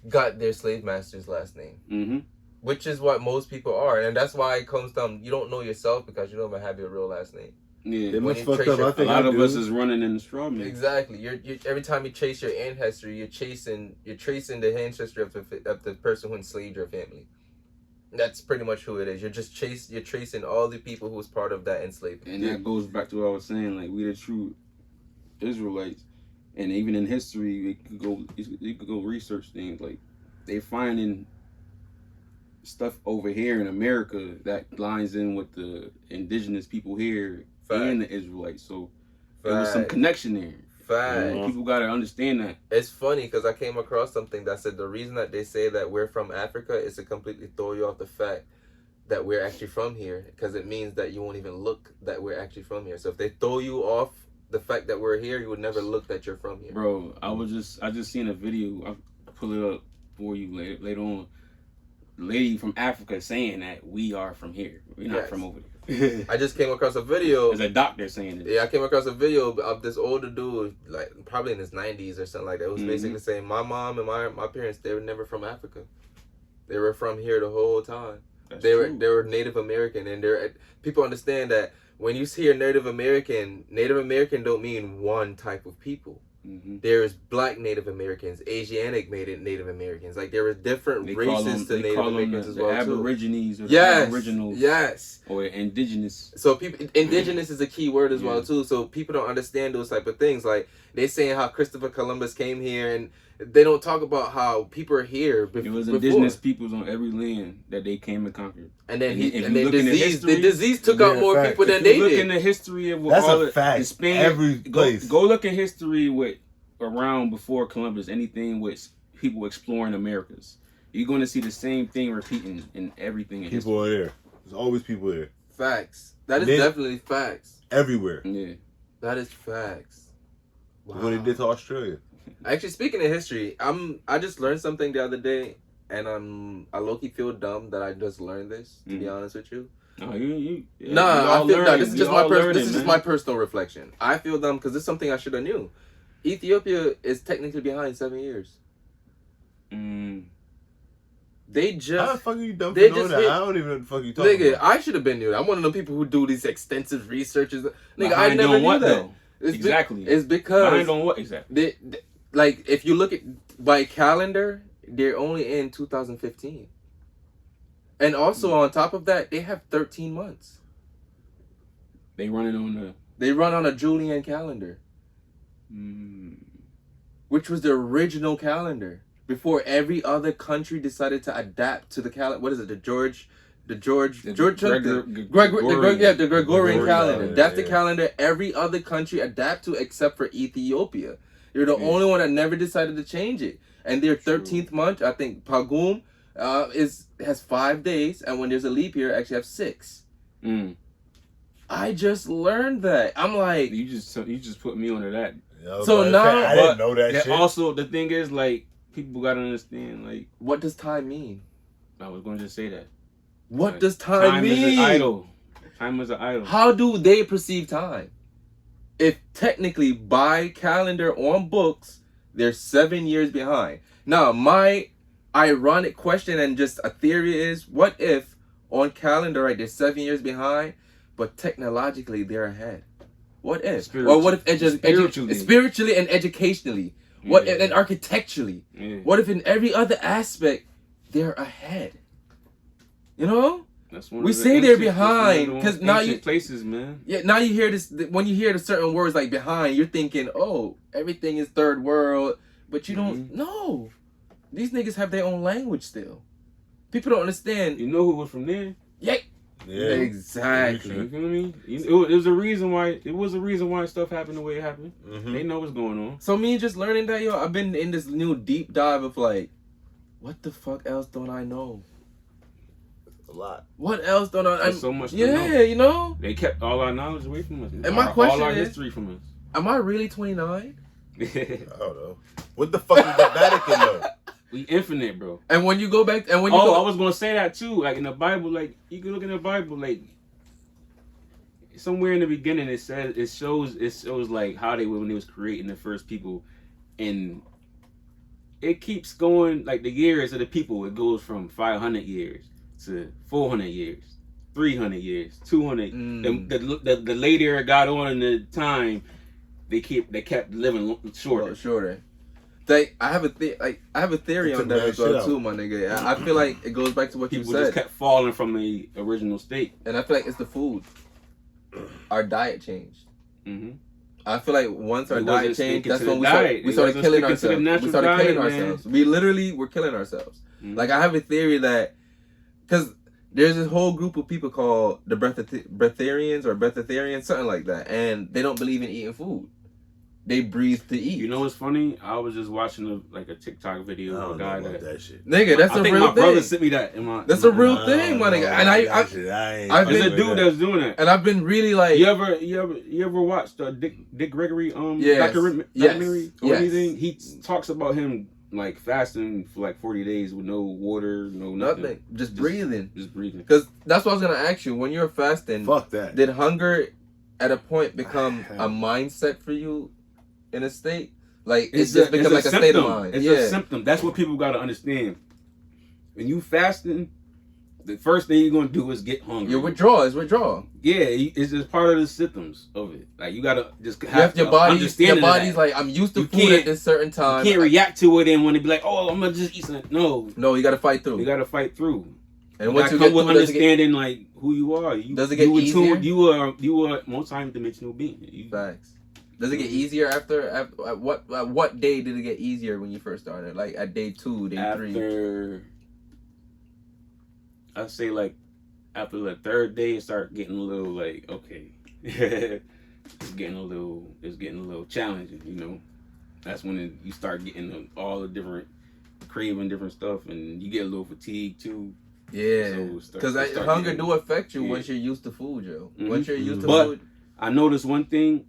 got their slave master's last name. Mm-hmm. Which is what most people are. And that's why it comes down, you don't know yourself because you don't even have your real last name. Yeah, They When much you fucked trace up. your- I a think lot I of do. us is running in the straw man. Exactly. You're every time you chase your ancestry, you're tracing the ancestry of the person who enslaved your family. That's pretty much who it is. You're tracing all the people who was part of that enslavement. And that goes back to what I was saying. Like, we the true Israelites, and even in history, you could go research things. Like, they finding stuff over here in America that lines in with the indigenous people here and the Israelites. So there was some connection there. Fact. People gotta understand that. It's funny because I came across something that said the reason that they say that we're from Africa is to completely throw you off the fact that we're actually from here, because it means that you won't even look that we're actually from here. So if they throw you off the fact that we're here, you would never look that you're from here. Bro, I just seen a video. I'll pull it up for you later on. Lady from Africa saying that we are from here. We're not from over there. I just came across a video. There's a doctor saying it. Yeah, I came across a video of this older dude, like probably in his 90s or something like that. It was basically saying my mom and my parents, they were never from Africa. They were from here the whole time. They were Native American, and people understand that when you hear Native American don't mean one type of people. Mm-hmm. There's black Native Americans, Asiatic Native Americans. Like there are different races to Native Americans as well Aborigines too. Or the Aboriginals. Yes. Or indigenous. So indigenous is a key word as well too. So people don't understand those type of things. Like they saying how Christopher Columbus came here, and they don't talk about how people are here. It was indigenous peoples on every land that they came and conquered. And then the disease took out more people than they did. Look in the history of that's a fact. the Spain, every place. Go look at history with around before Columbus. Anything with people exploring Americas, you're going to see the same thing repeating in everything. People are there. There's always people there. Facts. That is definitely facts. Everywhere. Yeah. That is facts. Wow. What they did to Australia. Actually, speaking of history, I just learned something the other day, and I low-key feel dumb that I just learned this. To be honest with you. No, I feel dumb. This is just my personal reflection. I feel dumb because this is something I should have knew. Ethiopia is technically behind 7 years. They just. How the fuck are you dumb for knowing that? I don't even know what the fuck you talking about. I should have been knew that. I'm one of the people who do these extensive researches. Nigga, I never knew that. Exactly. It's because behind on what exactly? Like if you look at by calendar, they're only in 2015, and also on top of that, they have 13 months. They run on a Julian calendar, which was the original calendar before every other country decided to adapt to the calendar. What is it? The Gregorian calendar. That's the calendar every other country adapt to except for Ethiopia. They're the only one that never decided to change it. And their 13th month, I think Pagum has 5 days, and when there's a leap year, actually have 6. I just learned that. I'm like, you just put me onto that. So now I didn't know that shit. Also, the thing is, like, people gotta understand, like, what does time mean? I was going to just say that. What does time mean? Time is an idol. Time is an idol. How do they perceive time? If technically by calendar on books, they're 7 years behind. Now, my ironic question and just a theory is, what if on calendar, right, they're 7 years behind, but technologically they're ahead? What if? Or what if spiritually and educationally? What if, and architecturally? What if in every other aspect they're ahead? You know? We say they're behind because now you places, man. Yeah, now you hear this. When you hear the certain words like behind, you're thinking, oh, everything is third world, but you don't know. These niggas have their own language still. People don't understand. You know who was from there? Yeah. Exactly. You feel me? It was a reason why. It was a reason why stuff happened the way it happened. They know what's going on. So me just learning that, yo, I've been in this new deep dive of like, what the fuck else don't I know? A lot. What else don't I? There's so much. You know. They kept all our knowledge away from us. And my question all our is, history from us. Am I really 29? I don't know. What the fuck is the Vatican though? We infinite, bro. And when you go back, and when you I was gonna say that too. Like in the Bible, like you can look in the Bible, like somewhere in the beginning it says it shows like how they were when they was creating the first people, and it keeps going like the years of the people. It goes from 500 years to 400 years. 300 years, 200. The later it got on in the time, they kept living shorter. Shorter. Like I have a theory on that as well too, my nigga. I feel like it goes back to what you said. People just kept falling from the original state, and I feel like it's the food. Our diet changed. Mm-hmm. I feel like once our diet changed, that's when we started killing ourselves. We started killing ourselves. We literally were killing ourselves. Mm-hmm. Like I have a theory that, because there's this whole group of people called the breatharians or breatharians, something like that, and they don't believe in eating food. They breathe to eat. You know what's funny? I was just watching a TikTok video of a guy that shit. Nigga, that's a real thing. My brother sent me that. That's a real thing, my nigga. And I've been a dude that's doing it. And I've been really like. You ever watched Dick Gregory documentary or anything? He talks about him like fasting for like 40 days with no water, no nothing. Just breathing. Just breathing. Because that's what I was gonna ask you. When you're fasting, fuck that. Did hunger at a point become a mindset for you? In a state, like it's just become like a state of mind. It's a symptom. That's what people gotta understand. When you fasting, the first thing you're gonna do is get hungry. Your withdrawal is withdrawal. Yeah, it's just part of the symptoms of it. Like you gotta just have your body. Your body's like, I'm used to food at this certain time. You can't react to it and when it be like, oh, I'm gonna just eat something. No, you gotta fight through. You gotta fight through. And once you get with understanding like who you are, does it get easier? You are multi-dimensional being. Facts. Does it get easier after at what day did it get easier when you first started? Like at day 2, day 3? I'd say like after the third day, it started getting a little like okay, it's getting a little challenging. You know, that's when you start getting all the different craving different stuff, and you get a little fatigued too. Yeah, because hunger do affect you once you're used to food, Joe. Mm-hmm. Once you're used to food. I noticed one thing.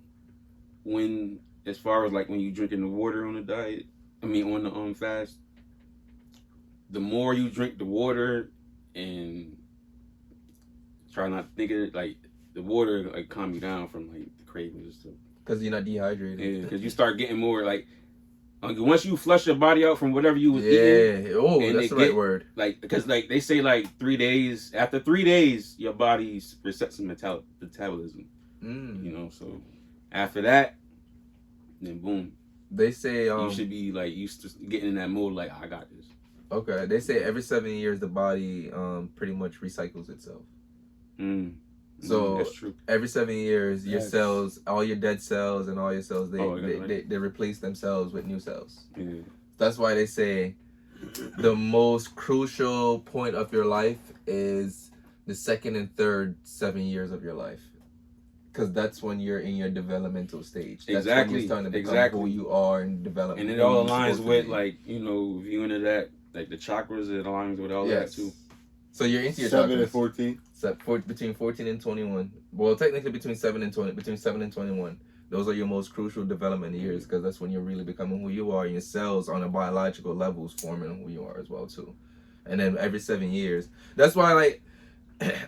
When, as far as like when you drinking the water on the diet, on the fast, the more you drink the water and try not to think of it, like the water like calm you down from like the cravings and stuff. Because you're not dehydrated. Yeah, because you start getting more like once you flush your body out from whatever you was eating. Yeah, that's the right word. Like because like they say like 3 days. After 3 days, your body resets some metabolism. You know, so. After that, then boom. They say you should be like used to getting in that mode. Like I got this. Okay, they say every 7 years the body pretty much recycles itself. So that's true. Every 7 years, your cells, all your dead cells and all your cells, they replace themselves with new cells. Yeah. That's why they say the most crucial point of your life is the second and third 7 years of your life. Because that's when you're in your developmental stage. That's when you're starting to become who you are in development. And it all aligns with, like, you know, if you're into that, like the chakras, it aligns with all that too. So you're into your 7 and 14? Between 14 and 21. Well, technically between 7 and 21. Those are your most crucial development years because that's when you're really becoming who you are. And your cells on a biological level is forming who you are as well too. And then every 7 years. That's why, like,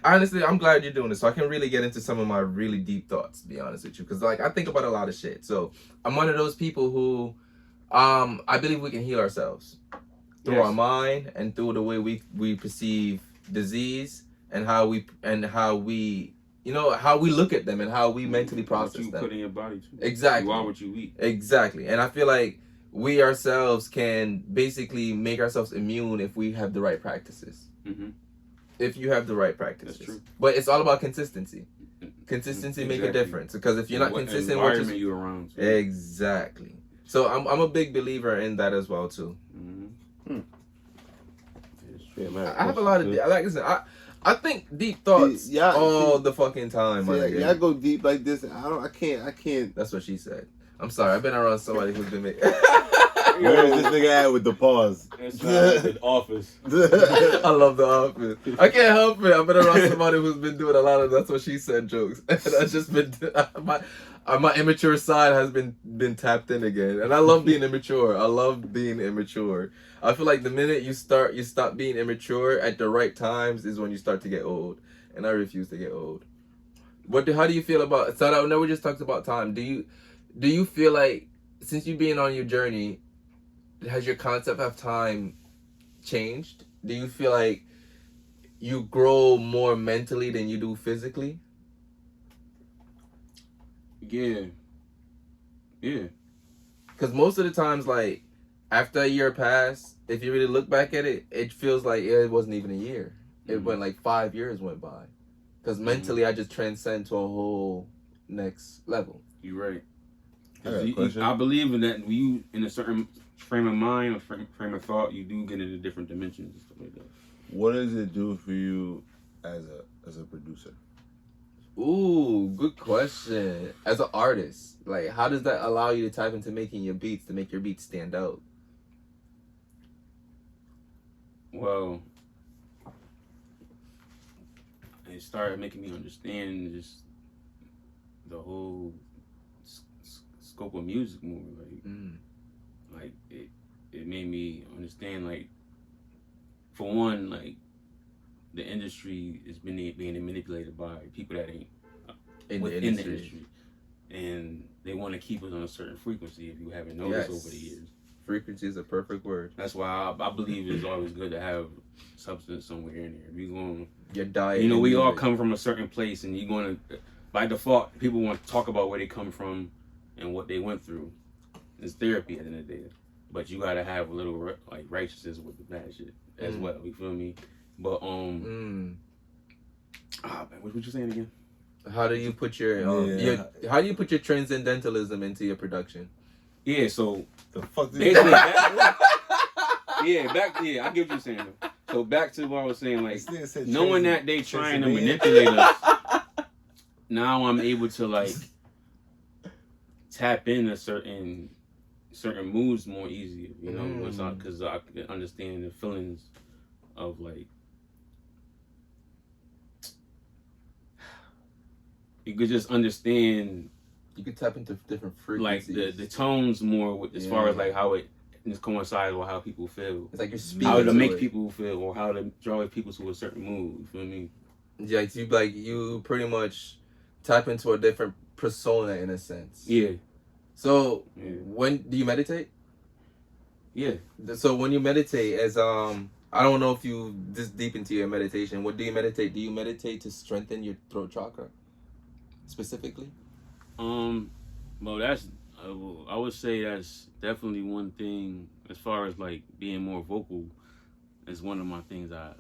honestly, I'm glad you're doing this so I can really get into some of my really deep thoughts, to be honest with you, because like I think about a lot of shit. So I'm one of those people who I believe we can heal ourselves through our mind and through the way we perceive disease and how we you know how we look at them and how we mentally process them. What you put in your body too. Exactly. You are what you eat. Exactly. And I feel like we ourselves can basically make ourselves immune if we have the right practices. If you have the right practices. That's true. But it's all about consistency. Consistency make a difference. Because if you're not consistent, environment you around. So. Exactly. So I'm a big believer in that as well too. I have a lot of like I said, I think deep thoughts all the fucking time. Y'all go deep like this. I can't. That's what she said. I'm sorry. I've been around somebody who's been making. Where is this nigga at with the pause? It's The Office. I love The Office. I can't help it. I've been around somebody who's been doing a lot of that's what she said jokes. And I've just been my immature side has been tapped in again. And I love being immature. I love being immature. I feel like the minute you stop being immature at the right times is when you start to get old. And I refuse to get old. How do you feel about? So I know we just talked about time. Do you feel like since you've been on your journey, has your concept of time changed? Do you feel like you grow more mentally than you do physically? Yeah. Because most of the times, like, after a year passed, if you really look back at it, it feels like it wasn't even a year. It went like 5 years went by. Because mentally, I just transcend to a whole next level. You're right. I believe in that when you in a certain frame of mind or frame of thought, you do get into different dimensions and stuff like that. What does it do for you as a producer? Ooh, good question. As an artist, like, how does that allow you to type into making your beats to make your beats stand out? Well, it started making me understand just the whole scope of music more. Like it made me understand, like, for one, like, the industry is being manipulated by people that ain't in the industry, and they want to keep us on a certain frequency. If you haven't noticed over the years, frequency is a perfect word. That's why I believe it's always good to have substance somewhere in there. If you're going, your diet. You know, we all come from a certain place, and you're going to, by default, people want to talk about where they come from and what they went through. It's therapy at the end of the day, but you gotta have a little like righteousness with the bad shit as well. You feel me? But man, what you saying again? How do you put your how do you put your transcendentalism into your production? Yeah, so the fuck did basically, I get what you're saying. So back to what I was saying, like, knowing that they trying to manipulate us, now I'm able to, like, tap into certain moods more easier, you know, because I can understand the feelings of, like, you could just understand. You could tap into different frequencies, like the tones more with, as far as like how it coincides with how people feel. It's like you're speaking how to make people feel, or how to draw people to a certain mood. You feel me? Yeah, you pretty much tap into a different persona in a sense. Yeah. So when do you meditate? Yeah. So when you meditate, as I don't know if you this deep into your meditation. What do you meditate? Do you meditate to strengthen your throat chakra specifically? Well, that's I would say that's definitely one thing as far as like being more vocal is one of my things I've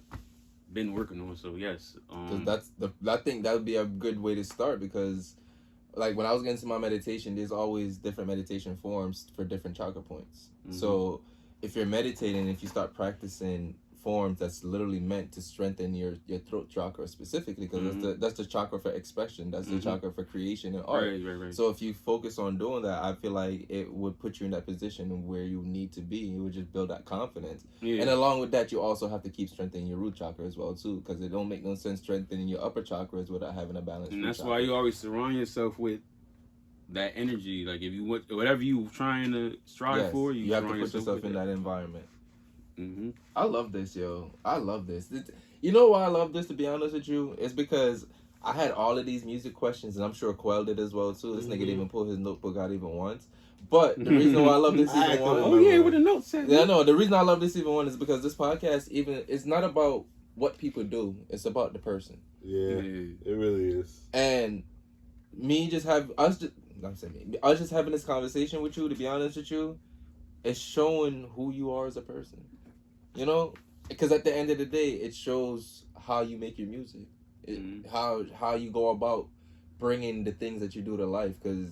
been working on. So yes, I think that would be a good way to start, because like when I was getting to my meditation, there's always different meditation forms for different chakra points. So if you're meditating, if you start practicing forms that's literally meant to strengthen your throat chakra specifically, because that's the chakra for expression, that's the chakra for creation and art. Right. So if you focus on doing that, I feel like it would put you in that position where you need to be. It would just build that confidence. And along with that, you also have to keep strengthening your root chakra as well too, because it don't make no sense strengthening your upper chakras without having a balance. And that's why you always surround yourself with that energy. Like if you want whatever you trying to strive for, you have to put yourself in that environment. I love this, yo. I love this. You know why I love this, to be honest with you? It's because I had all of these music questions, and I'm sure Quell did as well, too. This nigga didn't even pull his notebook out even once. But the reason why I love this even one... Oh, yeah, with the notes set. Yeah, no, the reason I love this even one is because this podcast it's not about what people do. It's about the person. Yeah, it really is. And us just having this conversation with you, to be honest with you, it's showing who you are as a person. You know, because at the end of the day, it shows how you make your music, how you go about bringing the things that you do to life. Because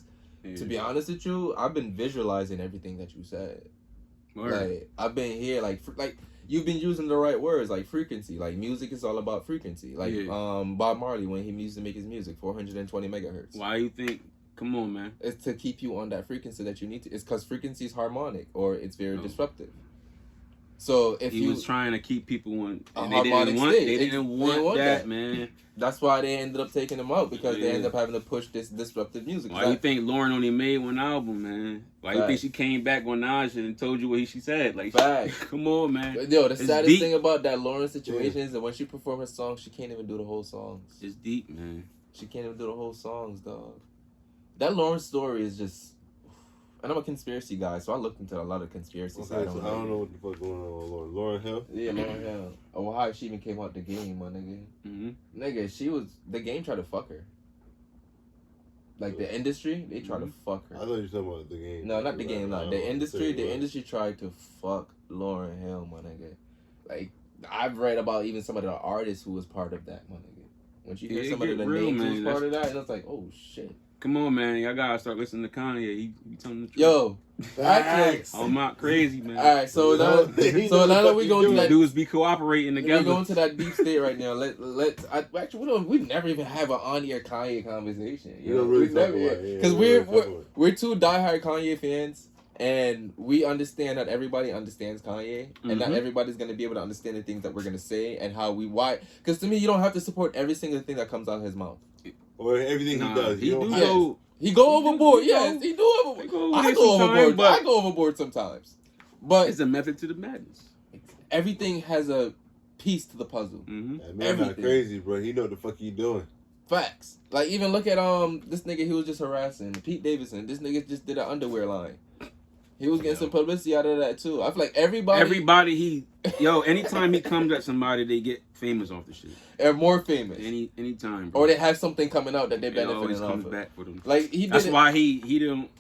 to be honest with you, I've been visualizing everything that you said. Like I've been here, like you've been using the right words, like frequency. Like music is all about frequency. Like Bob Marley, when he used to make his music, 420 megahertz. Why you think? Come on, man. It's to keep you on that frequency that you need to. It's because frequency is harmonic, or it's very disruptive. So if he was trying to keep people on a harmonic state, they didn't want that, man. That's why they ended up taking him out, because they ended up having to push this disruptive music. Why you think Lauren only made one album, man? Why you think she came back on Nas and told you what she said? Like, come on, man. Yo, the saddest thing about that Lauren situation is that when she performed her songs, she can't even do the whole songs. It's deep, man. She can't even do the whole songs, dog. That Lauren story is just... And I'm a conspiracy guy, so I looked into a lot of conspiracy Okay, side. so I don't know what the fuck going on with Lauren Hill. Yeah, Lauren Hill. Oh, how she even came out the game, my nigga. Nigga, the game tried to fuck her. Like the industry, they tried to fuck her. I thought you were talking about the game. No, not the game. No, the industry tried to fuck Lauren Hill, my nigga. Like I've read about even some of the artists who was part of that, my nigga. When you hear some of the names who was part of that, and it's like, oh shit. Come on, man. Y'all gotta start listening to Kanye. He telling the truth. Yo, I'm not crazy, man. All right, so now that we going to that, dudes be cooperating together. We're going to that deep state right now. We've never even have an on-air Kanye conversation. You know, really we've never, because we're two diehard Kanye fans, and we understand that everybody understands Kanye, and not everybody's gonna be able to understand the things that we're gonna say and why. Because to me, you don't have to support every single thing that comes out of his mouth. Or everything he does. He go overboard. Yes, he do overboard. I go overboard. I go overboard sometimes. But it's a method to the madness. Everything has a piece to the puzzle. That man not crazy, bro. He know what the fuck he doing. Facts. Like even look at this nigga he was just harassing, Pete Davidson. This nigga just did an underwear line. He was getting some publicity out of that too. I feel like everybody anytime he comes at somebody, they get famous off the shit. They're more famous. Anytime. Bro. Or they have something coming out that they're benefiting off of. Back for them. Like That's why he didn't.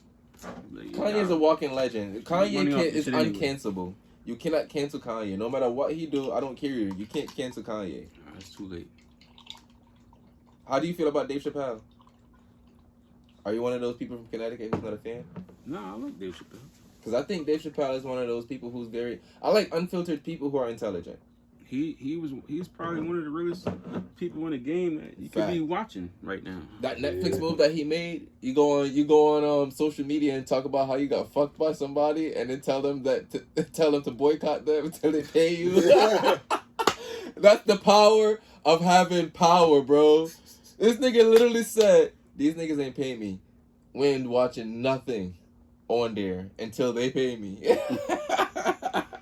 Kanye's a walking legend. Kanye is uncancelable. You cannot cancel Kanye. No matter what he do, I don't care. You can't cancel Kanye. It's too late. How do you feel about Dave Chappelle? Are you one of those people from Connecticut who's not a fan? No, I like Dave Chappelle. Because I think Dave Chappelle is one of those people who's I like unfiltered people who are intelligent. He's probably one of the realest people in the game that you could be watching right now. That Netflix move that he made, you go on social media and talk about how you got fucked by somebody, and then tell them to boycott them until they pay you. That's the power of having power, bro. This nigga literally said, "These niggas ain't pay me. We ain't watching nothing on there until they pay me."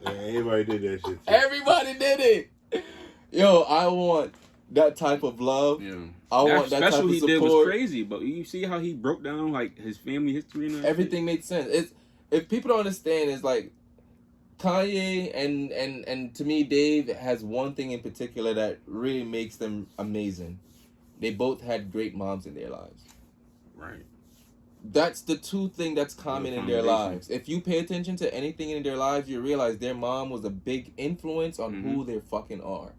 Everybody did that shit too. Everybody did it. Yo, I want that type of love. Yeah. I want that type of support. He did was crazy, but you see how he broke down like his family history and everything made sense. If people don't understand, it's like Kanye and to me Dave has one thing in particular that really makes them amazing. They both had great moms in their lives. Right. That's the two things that's common in their lives. If you pay attention to anything in their lives, you realize their mom was a big influence on who they fucking are.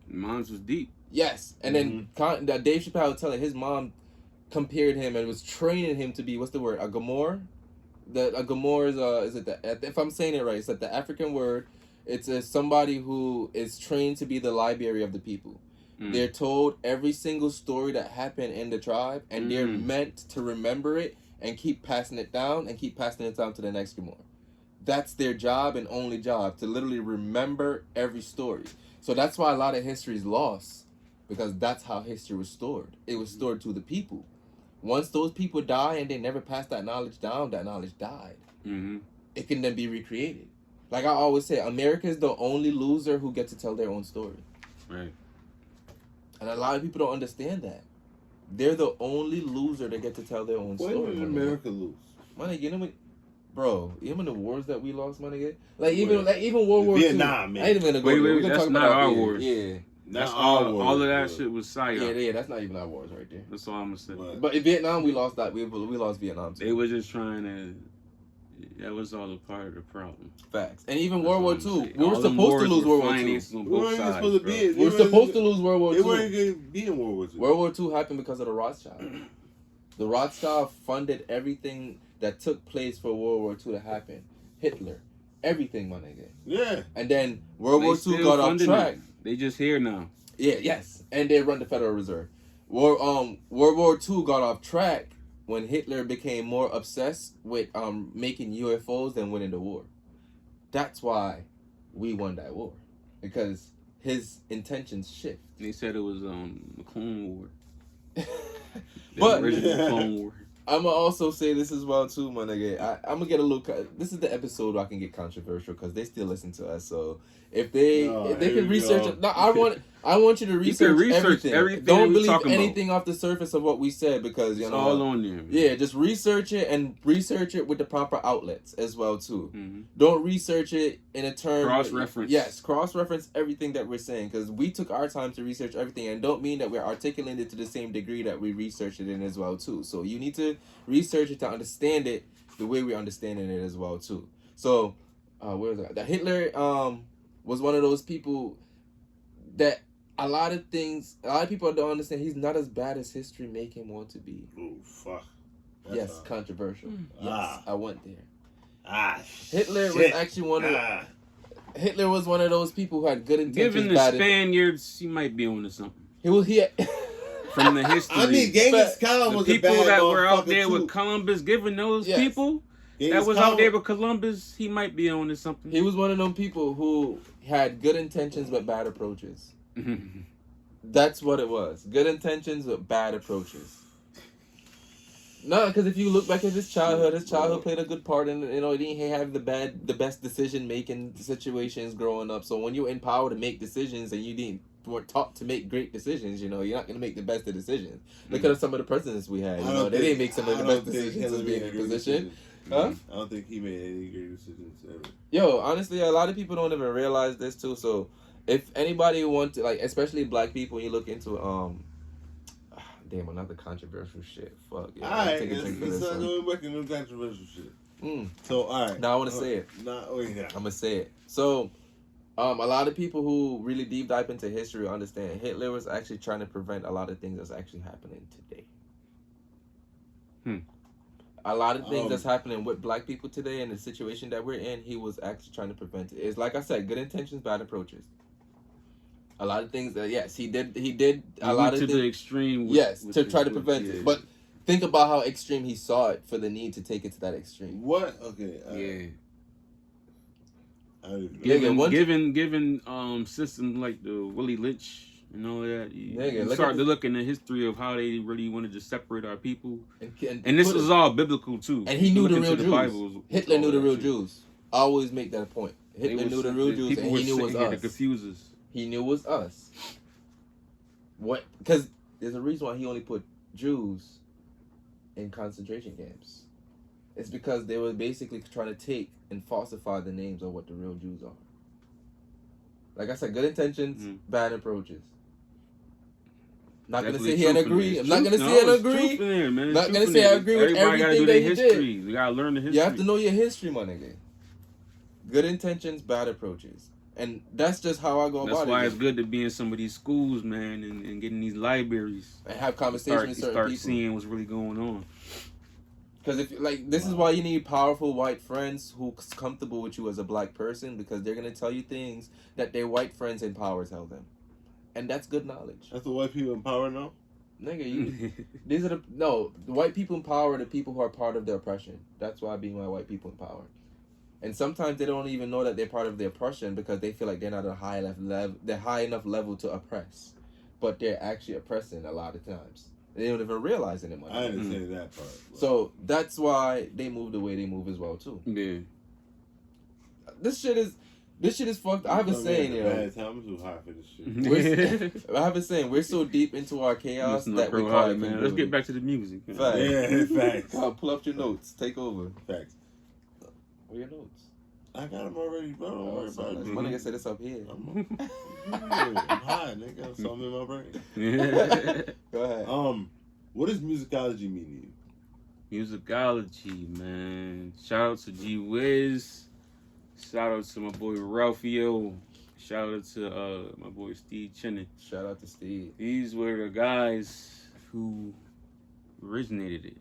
Mom's was deep. Yes. And then Dave Chappelle was telling his mom compared him and was training him to be, what's the word, a gamor? A gamor is if I'm saying it right, it's like the African word. It's somebody who is trained to be the library of the people. They're told every single story that happened in the tribe, and they're meant to remember it and keep passing it down to the next Gamor. That's their job and only job, to literally remember every story. So that's why a lot of history is lost, because that's how history was stored. It was stored to the people. Once those people die and they never pass that knowledge down, that knowledge died. It can then be recreated. Like I always say, America is the only loser who gets to tell their own story. Right. And a lot of people don't understand that. They're the only loser that get to tell their own story. When did America lose? My nigga, even the wars that we lost, my nigga. Even World War II. Vietnam, man. I ain't even gonna go that's not our wars. Yeah. That's all of that shit was psyop. Yeah, that's not even our wars right there. That's all I'm gonna say. But in Vietnam, we lost that. We lost Vietnam too. They were just trying to. That was all a part of the problem. Facts. And even World War II. We were supposed to lose World War II. We were supposed to lose World War II. They weren't going to be in World War II. World War II happened because of the Rothschild. The Rothschild funded everything that took place for World War II to happen. Hitler. Everything, my nigga. Yeah. And then World War II got off track. They just here now. Yeah, yes. And they run the Federal Reserve. World War II got off track when Hitler became more obsessed with making UFOs than winning the war. That's why we won that war. Because his intentions shift. They said it was the Clone War. But original Clone War. I'm going to also say this as well too, my nigga. I'm going to get a little... This is the episode where I can get controversial because they still listen to us. So if they can research... No, I want you to research, everything. Don't we believe talking anything off the surface of what we said because it's all on there. Man. Yeah, just research it and research it with the proper outlets as well too. Mm-hmm. Don't research it in a term cross-reference. Yes, cross-reference everything that we're saying because we took our time to research everything and don't mean that we're articulating it to the same degree that we researched it in as well too. So you need to research it to understand it the way we're understanding it as well too. So, where was that? That Hitler was one of those people that a lot of people don't understand. He's not as bad as history make him want to be. Oh fuck. Yes, controversial. Yes, I went there. Hitler was actually one of Hitler was one of those people who had good intentions. Given the Spaniards, he might be on to something. He from the history. I mean, Genghis Khan was people a bad that were out there too. with Columbus. Given those people Genghis that was Khan out there with Columbus, he might be on to something. He was one of them people who had good intentions but bad approaches. That's what it was. Good intentions but bad approaches. No, because if you look back at his childhood played a good part in, he didn't have the best decision making situations growing up. So when you're in power to make decisions and you weren't taught to make great decisions, you're not going to make the best of decisions. Look at some of the presidents we had. They didn't make some of the best decisions as being in position. Huh? I don't think he made any great decisions ever. Yo, honestly, a lot of people don't even realize this too. So if anybody wants to, especially black people, when you look into damn, another controversial shit. Fuck. Yeah, alright, let's not go back into controversial shit. So, alright. Now I want to say it. I'm gonna say it. So, a lot of people who really deep dive into history understand Hitler was actually trying to prevent a lot of things that's actually happening today. A lot of things that's happening with black people today and the situation that we're in, he was actually trying to prevent it. It's like I said, good intentions, bad approaches. A lot of things that he did a lot of to things, the extreme. To try to prevent it. But think about how extreme he saw it for the need to take it to that extreme. What? Okay. Given systems like the Willie Lynch and all that, you start to look in the history of how they really wanted to separate our people. And this was all biblical too. And he knew the real Jews. Hitler knew the real Jews. I always make that a point. Hitler knew the real Jews and he knew it was us. To confuse us. He knew it was us. What? Because there's a reason why he only put Jews in concentration camps. It's because they were basically trying to take and falsify the names of what the real Jews are. Like I said, good intentions, bad approaches. Not gonna sit here and agree. I'm not gonna sit here and agree. Not gonna say I agree with everything that he did. You gotta learn the history. You have to know your history, my nigga. Good intentions, bad approaches. And that's just how I go about it. That's why it's good to be in some of these schools, man, and get in these libraries. And have conversations with certain people. Start seeing what's really going on. Because this is why you need powerful white friends who's comfortable with you as a black person, because they're going to tell you things that their white friends in power tell them. And that's good knowledge. That's the white people in power now? Nigga, the white people in power are the people who are part of the oppression. That's why being white people in power. And sometimes they don't even know that they're part of the oppression because they feel like they're not at a high enough level to oppress. But they're actually oppressing a lot of times. They don't even realize it anymore. I didn't say that part. But. So that's why they move the way they move as well too. Yeah. This shit is fucked. I have a saying, I'm too high for this shit. I have a saying. We're so deep into our chaos that we call it, man. Let's get back to the music. Facts. Yeah, facts. Pull up your notes. Take over. Facts. Where your notes? I got them already, bro. Don't worry about it. My nigga said it's up here. I'm high, nigga. So I'm in my brain. Go ahead. What does musicology mean to you? Musicology, man. Shout out to G Wiz. Shout out to my boy Ralphio. Shout out to my boy Steve Chinnon. Shout out to Steve. These were the guys who originated it.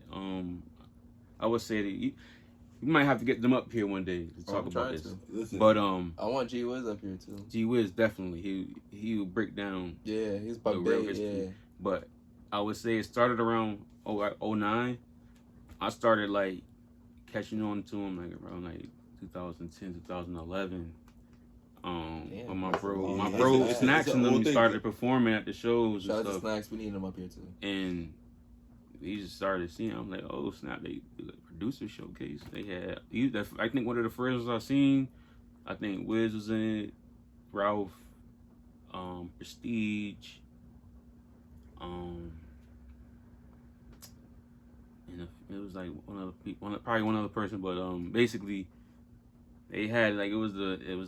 I would say that you might have to get them up here one day to talk about this. Listen, but I want G Wiz up here too. G Wiz definitely he will break down. Yeah, he's about real history. Yeah. But I would say it started around 09. I started like catching on to him like around like 2010, 2011. Damn, my bro Snacks and them started performing at the shows. Shout out to Snacks, we need him up here too. And we just started seeing. I'm like, oh snap! They do a producer showcase. They had. I think one of the first ones I seen. I think Wiz was in it. Ralph, Prestige. And it was like probably one other person, but basically they had like it was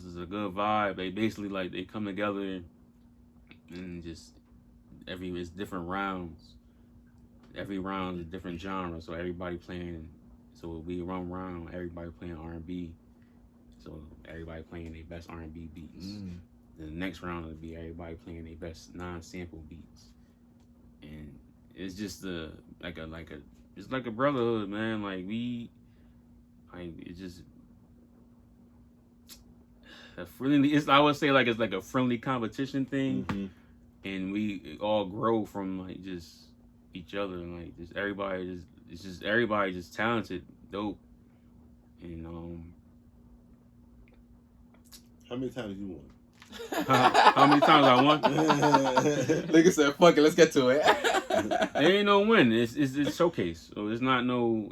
just a good vibe. They basically like they come together and just it's different rounds. Every round is a different genre, so everybody playing. So we run round, everybody playing R&B. So everybody playing their best R&B beats. The next round will be everybody playing their best non-sample beats, and it's just it's like a brotherhood, man. It's just a friendly. I would say like it's like a friendly competition thing, and we all grow from like just each other, and like just everybody just talented, dope, and How many times you won? How many times I won? Nigga said, "Fuck it, let's get to it." There ain't no win. It's a showcase. So it's not no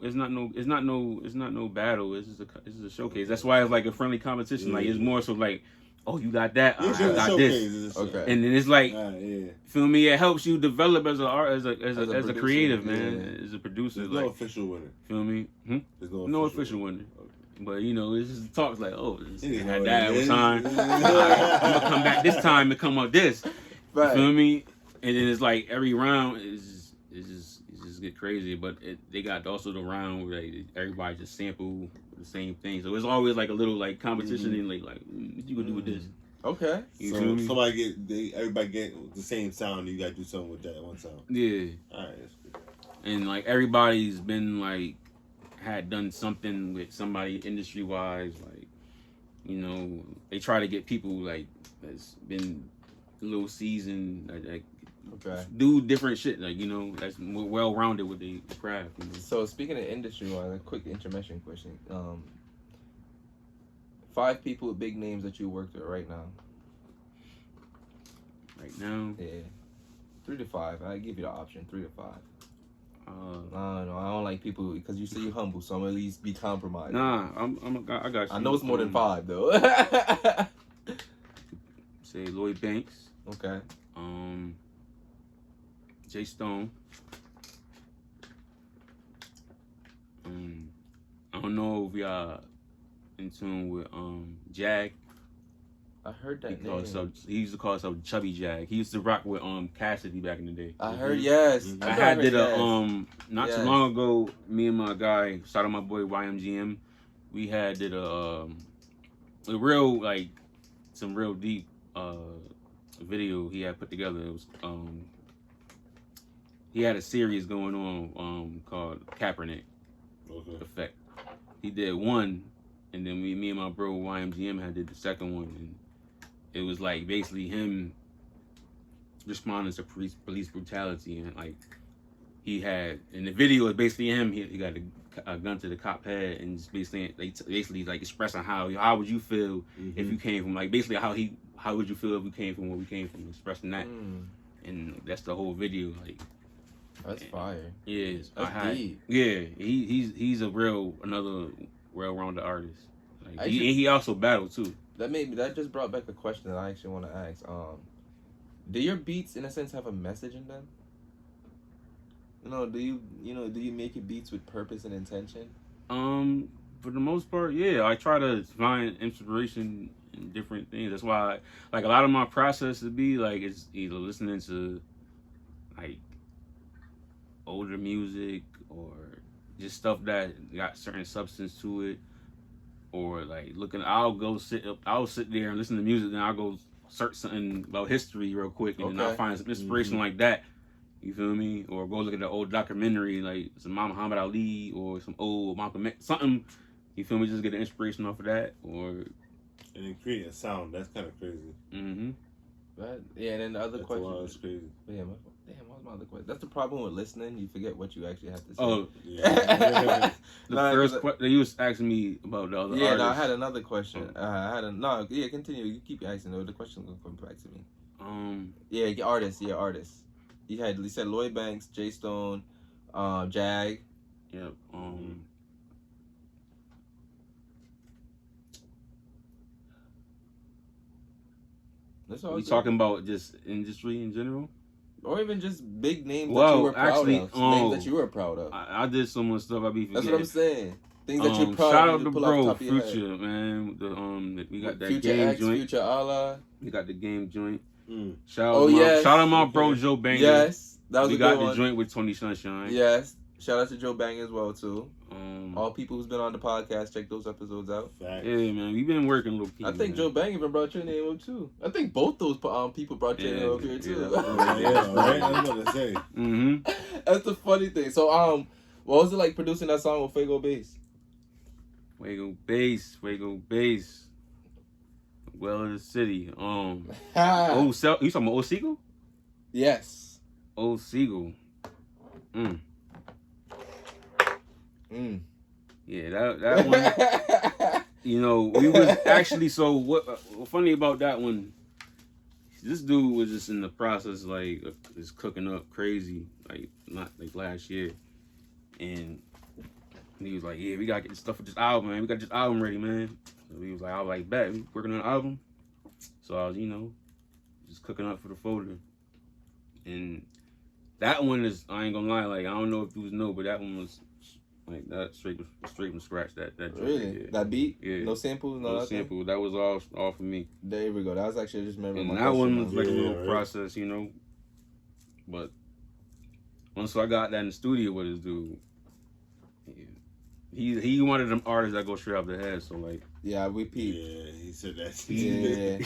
battle. It's just a showcase. That's why it's like a friendly competition. Like it's more so like, oh, you got that. I got this. Okay. And then it's like, feel me? It helps you develop as a creative, man. As a producer. There's like, no official winner. Feel me? There's no official winner. Okay. But it's just talks like, oh, I had that one time. I'm gonna come back this time and come up this. Right. You feel me? And then it's like every round is just get crazy. But they got also the round where everybody just sample the same thing. So it's always like a little like competition and like what you gonna do with this? Okay. You feel me? Everybody get the same sound. You gotta do something with that one sound. Yeah. All right. That's good. And like everybody's been like. Had done something with somebody industry wise, like they try to get people like that's been a little seasoned, like do different shit, like that's well rounded with the craft. So speaking of industry wise, a quick intermission question: 5 people with big names that you worked with right now. Right now, yeah, 3 to 5. I give you the option, 3 to 5. I don't like people because you say you're humble, so I'm gonna at least be compromised. Nah, I got you. I know it's more than 5 though. Say Lloyd Banks. Okay. Jay Stone. I don't know if y'all in tune with Jag. I heard that name. He used to call himself Chubby Jag. He used to rock with Cassidy back in the day. I heard yes. I did not too long ago. Me and my guy, shout out my boy YMGM. We did a real like some real deep video he had put together. It was he had a series going on called Kaepernick Effect. He did one, and then me and my bro YMGM did the second one, and it was like basically him responding to police brutality, and like he had in the video is basically him. He got a gun to the cop head, and just basically like expressing how would you feel if you came from like basically how would you feel if you came from where we came from, expressing that, and that's the whole video. Like that's fire. Yeah, that's deep. Yeah, he's another well-rounded artist. Like, he also battled too. That just brought back a question that I actually want to ask. Do your beats, in a sense, have a message in them? Do you make your beats with purpose and intention? For the most part, yeah. I try to find inspiration in different things. That's why, like, a lot of my process would be like it's either listening to like older music or just stuff that got certain substance to it. Or like I'll sit there and listen to music, then I'll go search something about history real quick, and then I'll find some inspiration like that. You feel me? Or go look at the old documentary, like some Muhammad Ali or some old Malcolm X, something. You feel me? Just get the inspiration off of that, and then create a sound. That's kind of crazy. But yeah, and then the other question. That's crazy. Damn, what was my other question? That's the problem with listening. You forget what you actually have to say. Oh, yeah. First question you was asking me about the other artists. Yeah, no, I had another question. Continue. You keep asking. The question's gonna come back to me. Artists. You said Lloyd Banks, Jay Stone, Jag. Yep. That's all We good. talking about just industry in general? Or even just big names that Well, you were proud actually, of. Names that you were proud of. I did so much stuff I be forgetting. That's what I'm saying. Things that you're proud shout of. out You to pull off the bro top of your head. Future, man. We got that Future game X, joint. Future Allah. We got the game joint. Mm. Shout out my bro Joe Banger. Yes, that was we a got good the one. joint with Tony Sunshine. Yes, shout out to Joe Banger as well too. Um, All people who's been on the podcast, check those episodes out. Facts. Yeah, man, we been working low key. I think man. Joe Bang even brought your name up too. I think both those people brought your name up here too. Yeah, right. I was gonna say. Mm-hmm. That's the funny thing. So what was it like producing that song with Fuego Bass? Fuego Bass. Well of the city. You talking about Old Seagull? Yes. Old Seagull. Yeah, that one. You know, we was actually what funny about that one. This dude was just in the process like just cooking up crazy, like not like last year, and he was like, "Yeah, we gotta get this stuff for this album, man. We got this album ready, man." So he was like, "I was like, bet we working on an album." So I was, just cooking up for the folder, and that one is I ain't gonna lie, like I don't know if you know, but that one was. Like that straight from scratch. That really? Yeah. That beat? Yeah. No samples? No sample. That was all for me. There we go. That was actually just remember. And that one was like a little process, But once I got that in the studio with this dude, he wanted them artists that go straight off the head. So like, yeah, we peeped. Yeah, he said that. Yeah,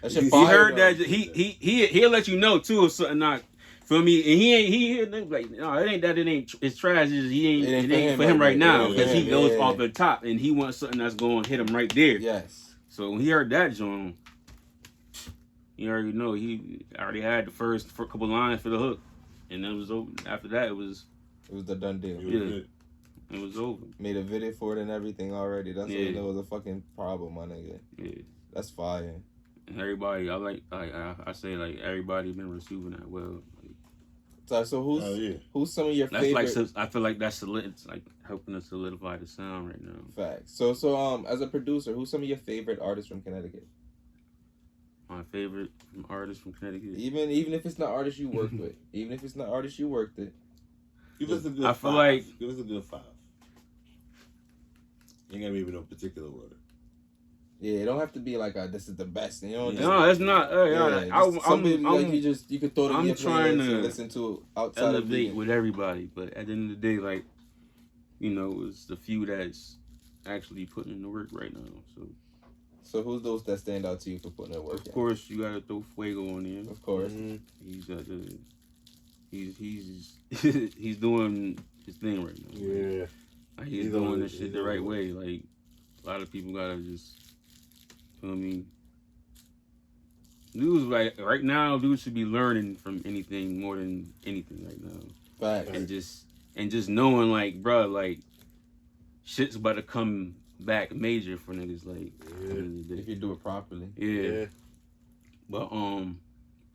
that shit he fire, heard that. He'll let you know too if something not. Feel me? And he like, no, it's trash. It ain't for him right now because he goes off the top and he wants something that's going to hit him right there. Yes. So when he heard that joint, you already know he already had the first couple lines for the hook, and it was over. After that, it was the done deal. It was over. Made a video for it and everything already. That's what it was a fucking problem, my nigga. Yeah. That's fire. And everybody, I say like everybody been receiving that well. So who's some of your favorite? Like I feel like it's like helping us solidify the sound right now. Facts. So as a producer, who's some of your favorite artists from Connecticut? My favorite artist from Connecticut. Even if it's not artists you worked with, even if it's not artists you worked with. Give us a good. Give us a good 5. Ain't gotta be in no particular order. Yeah, it don't have to be like this is the best. No, that's not. You could throw it in your trying playlist to and listen to outside elevate with everybody, but at the end of the day, like it's the few that's actually putting in the work right now. So who's those that stand out to you for putting in work? Of course, you gotta throw Fuego on there. Of course, he's doing his thing right now. Yeah, like, he's doing this shit the right way. Like a lot of people gotta just. I mean, dudes right now, dudes should be learning from anything more than anything right now. Facts. And just knowing like, bro, like shit's about to come back major for niggas. Like, if you do it properly. Yeah. But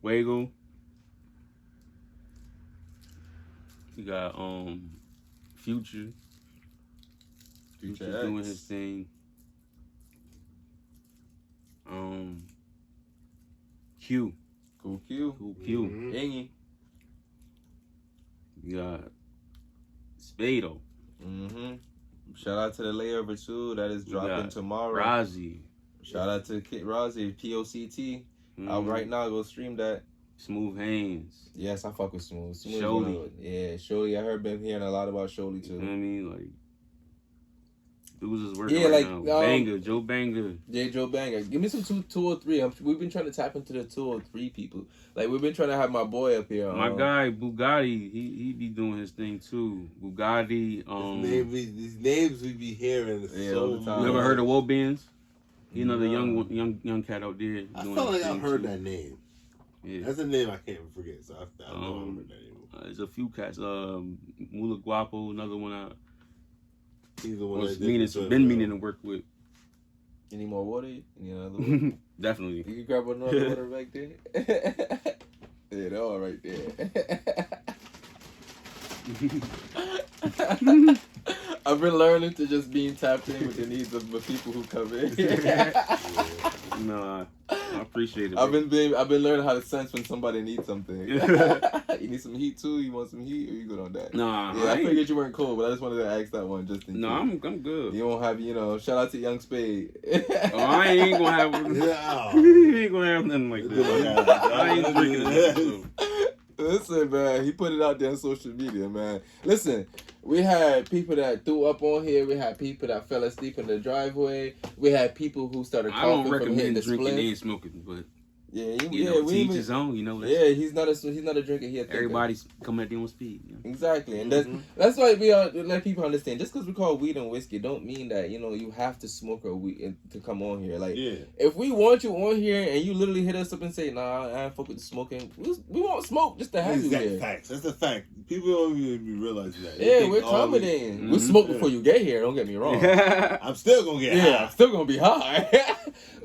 Fuego. You got Future. Future doing his thing. Cool Q. Ingy. You got Spado. Shout out to the layover too. That is dropping tomorrow. Rozzy. Shout out to Kid Rozzy, POCT. Out right now. Go stream that. Smooth Haynes. Yes, I fuck with Smooth. Sholi. Yeah, Sholi. I heard been hearing a lot about Sholi too. You know what I mean? Like, dudes is working right now. Banger, Joe Banger. Yeah, Joe Banger. Give me some 2wo4our's. We've been trying to tap into the 2wo3 people. Like, we've been trying to have my boy up here. My guy, Bugatti, he be doing his thing too. Bugatti. These names we be hearing all the time. You ever heard of Wobins? He another young cat out there. I feel like I've heard that name. Yeah. That's a name I can't forget, so I don't remember that anymore. There's a few cats. Mula Guapo, another one I He's the one was been meaning to work with. Any more water? Any another one? Definitely. You can grab another water back there. Yeah, they're all right there. I've been learning to just being tapped in with the needs of the people who come in. No, I appreciate it. I've been learning how to sense when somebody needs something. You need some heat too? You want some heat, or you good on that? Nah, Yeah, I figured you weren't cold, but I just wanted to ask that one just in case. No, I'm good. You won't have, shout out to Young Spade. I ain't gonna have. He ain't gonna have nothing like that. I ain't drinking it. Listen, man, he put it out there on social media, man. Listen, we had people that threw up on here. We had people that fell asleep in the driveway. We had people who started coughing. I don't recommend drinking and smoking, but we each his own. He's not a drinker. Everybody's coming at their own speed. Exactly, and that's why we let people understand. Just because we call weed and whiskey, don't mean that you have to smoke or weed to come on here. Like, if we want you on here and you literally hit us up and say, "Nah, I ain't fuck with the smoking," we won't smoke just to have you here. Facts. That's the fact. People don't even realize that. Yeah, we're accommodating. We smoke before you get here. Don't get me wrong. I'm still gonna get high. Yeah, I'm still gonna be high,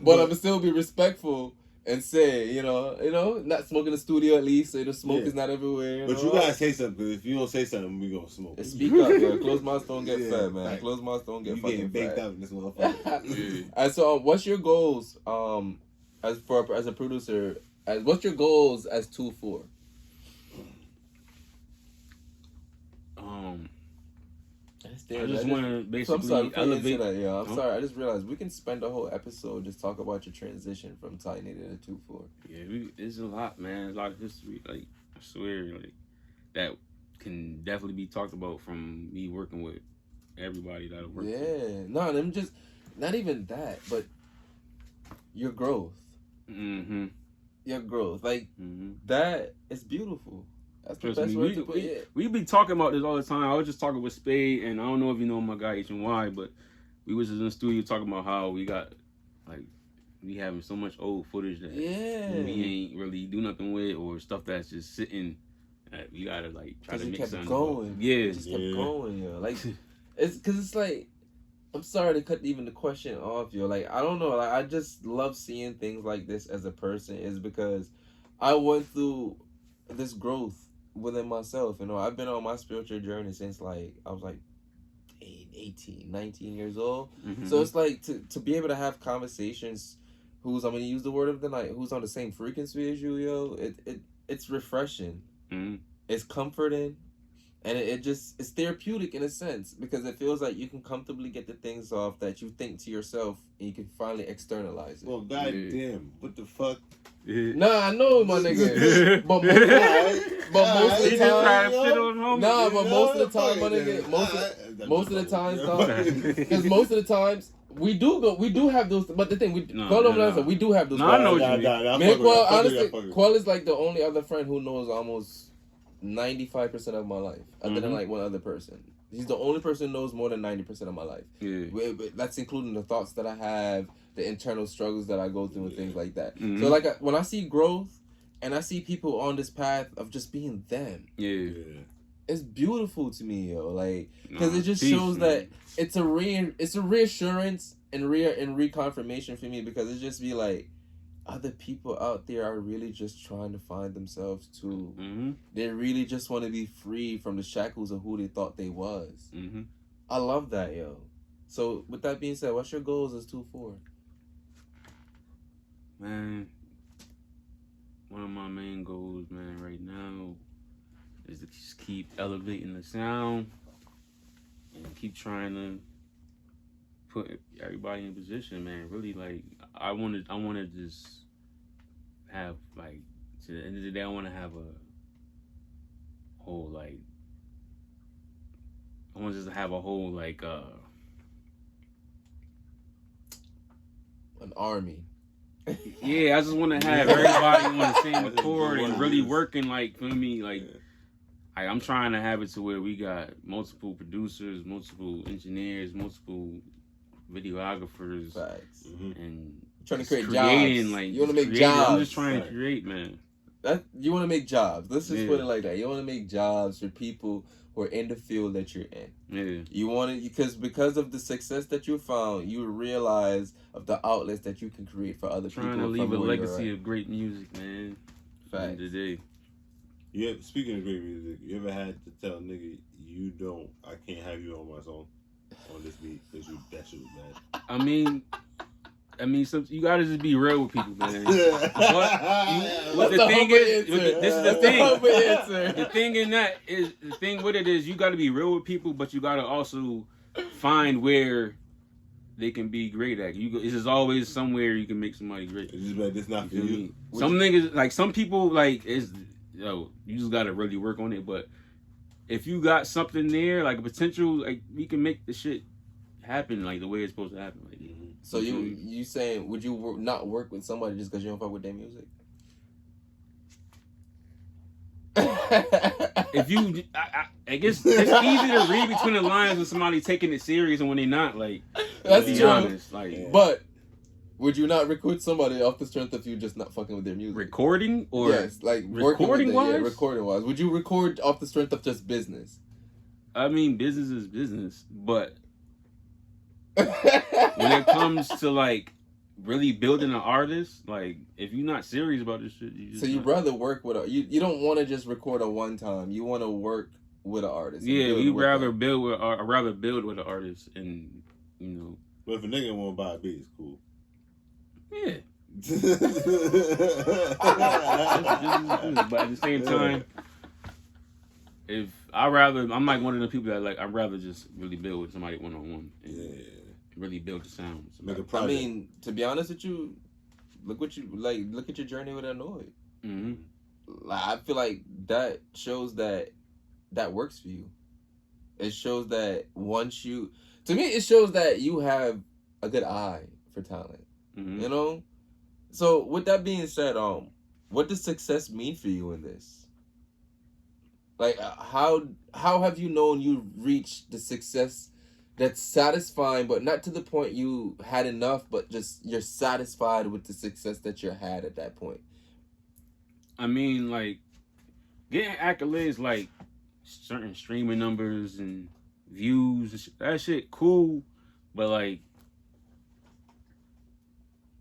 but I'm still be respectful. And say, not smoke in the studio at least, so the smoke is not everywhere. But you gotta say something, because if you don't say something, we gonna smoke. Speak up, man. Closed mouths don't get fed, man. Right. Closed mouths don't get fucking baked out in this motherfucker. And so, what's your goals, as a producer? What's your goals as 2wo4? I just want to basically elevate. I'm sorry. I just realized we can spend a whole episode just talk about your transition from Tye Nitty to 2wo4. Yeah, there's a lot, man. There's a lot of history. Like, I swear, that can definitely be talked about from me working with everybody that I work with. Yeah, no, them just not even that, but your growth. Mm-hmm. Your growth, that is beautiful. That's the best way to put it. We be talking about this all the time. I was just talking with Spade, and I don't know if you know my guy HNY, but we was in the studio talking about how we got, we having so much old footage that we ain't really do nothing with, or stuff that's just sitting. We gotta try to make something going. Yeah, it just kept going, yo. It's because it's I'm sorry to cut even the question off, yo. I don't know. I just love seeing things like this as a person. Is because I went through this growth within myself. I've been on my spiritual journey since I was 18, 19 years old. Mm-hmm. So it's to be able to have conversations who's, I'm going to use the word of the night, who's on the same frequency as you, yo, it's refreshing. Mm-hmm. It's comforting. And it's therapeutic in a sense, because it feels like you can comfortably get the things off that you think to yourself, and you can finally externalize it. Well, goddamn, what the fuck? Nah, I know, my nigga. But most of the time, most of the time, my nigga, most of the times, because most of the times we do have those. But the thing, we do have those. I know what you mean. Man, honestly, Quell is the only other friend who knows almost 95% of my life, other than one other person. He's the only person who knows more than 90% of my life. Yeah. That's including the thoughts that I have, the internal struggles that I go through, and things like that. Mm-hmm. So when I see growth and I see people on this path of just being them, it's beautiful to me, yo. Because it just shows that it's a reassurance and reconfirmation for me, because it just be other people out there are really just trying to find themselves too. Mm-hmm. They really just want to be free from the shackles of who they thought they was. Mm-hmm. I love that, yo. So with that being said, what's your goals as 2wo4? Man, one of my main goals, man, right now is to just keep elevating the sound and keep trying to put everybody in position, man. Really, I want to just have, to the end of the day, I want to have a whole, I want just to have a whole, an army. Yeah, I just want to have everybody on the same accord and really working, feel me, I'm trying to have it to where we got multiple producers, multiple engineers, multiple videographers. Facts. And trying to create jobs. You want to make jobs. I'm just trying to create, man. You want to make jobs. Let's just put it like that. You want to make jobs for people who are in the field that you're in. Yeah. You want to, because of the success that you found, you realize of the outlets that you can create for other people. Trying to leave a legacy of great music, man. Facts. Today. Yeah. Speaking of great music, you ever had to tell a nigga, I can't have you on my song on this beat because that shit was bad? I mean, I mean, you gotta just be real with people, man. But That's the thing is, answer. this is the That's thing. humble answer. The thing in that is, the thing with it is, you gotta be real with people, but you gotta also find where they can be great at. It's just always somewhere you can make somebody great. It's just like, this not for you. Some niggas, like some people, like you just gotta really work on it. But if you got something there, like a potential, like we can make the shit happen like the way it's supposed to happen. Like, so you saying, would you not work with somebody just because you don't fuck with their music? If you, I guess it's easy to read between the lines with somebody taking it serious and when they're not. Like, that's to be true. honest, like, but would you not recruit somebody off the strength of you just not fucking with their music? Recording or yes, like recording wise? Yeah, recording wise. Would you record off the strength of just business? I mean, business is business, but when it comes to like really building an artist, like if you're not serious about this shit, you just so you'd rather work with you don't want to just record a one time. You want to work with an artist. Yeah, we rather build with an artist, and you know. But if a nigga want to buy a beat, it's cool. Yeah. But at the same time, if I'm like one of the people that like I'd rather just really build with somebody one on one. Yeah. Really build the sound. Make a project. I mean, to be honest with you, look at your journey with Annoyed. Mm-hmm. Like, I feel like that shows that works for you. It shows that it shows that you have a good eye for talent. Mm-hmm. You know? So with that being said, what does success mean for you in this? Like, how have you known you reached the success that's satisfying, but not to the point you had enough, but just you're satisfied with the success that you had at that point? I mean, like, getting accolades like certain streaming numbers and views, that shit cool, but like,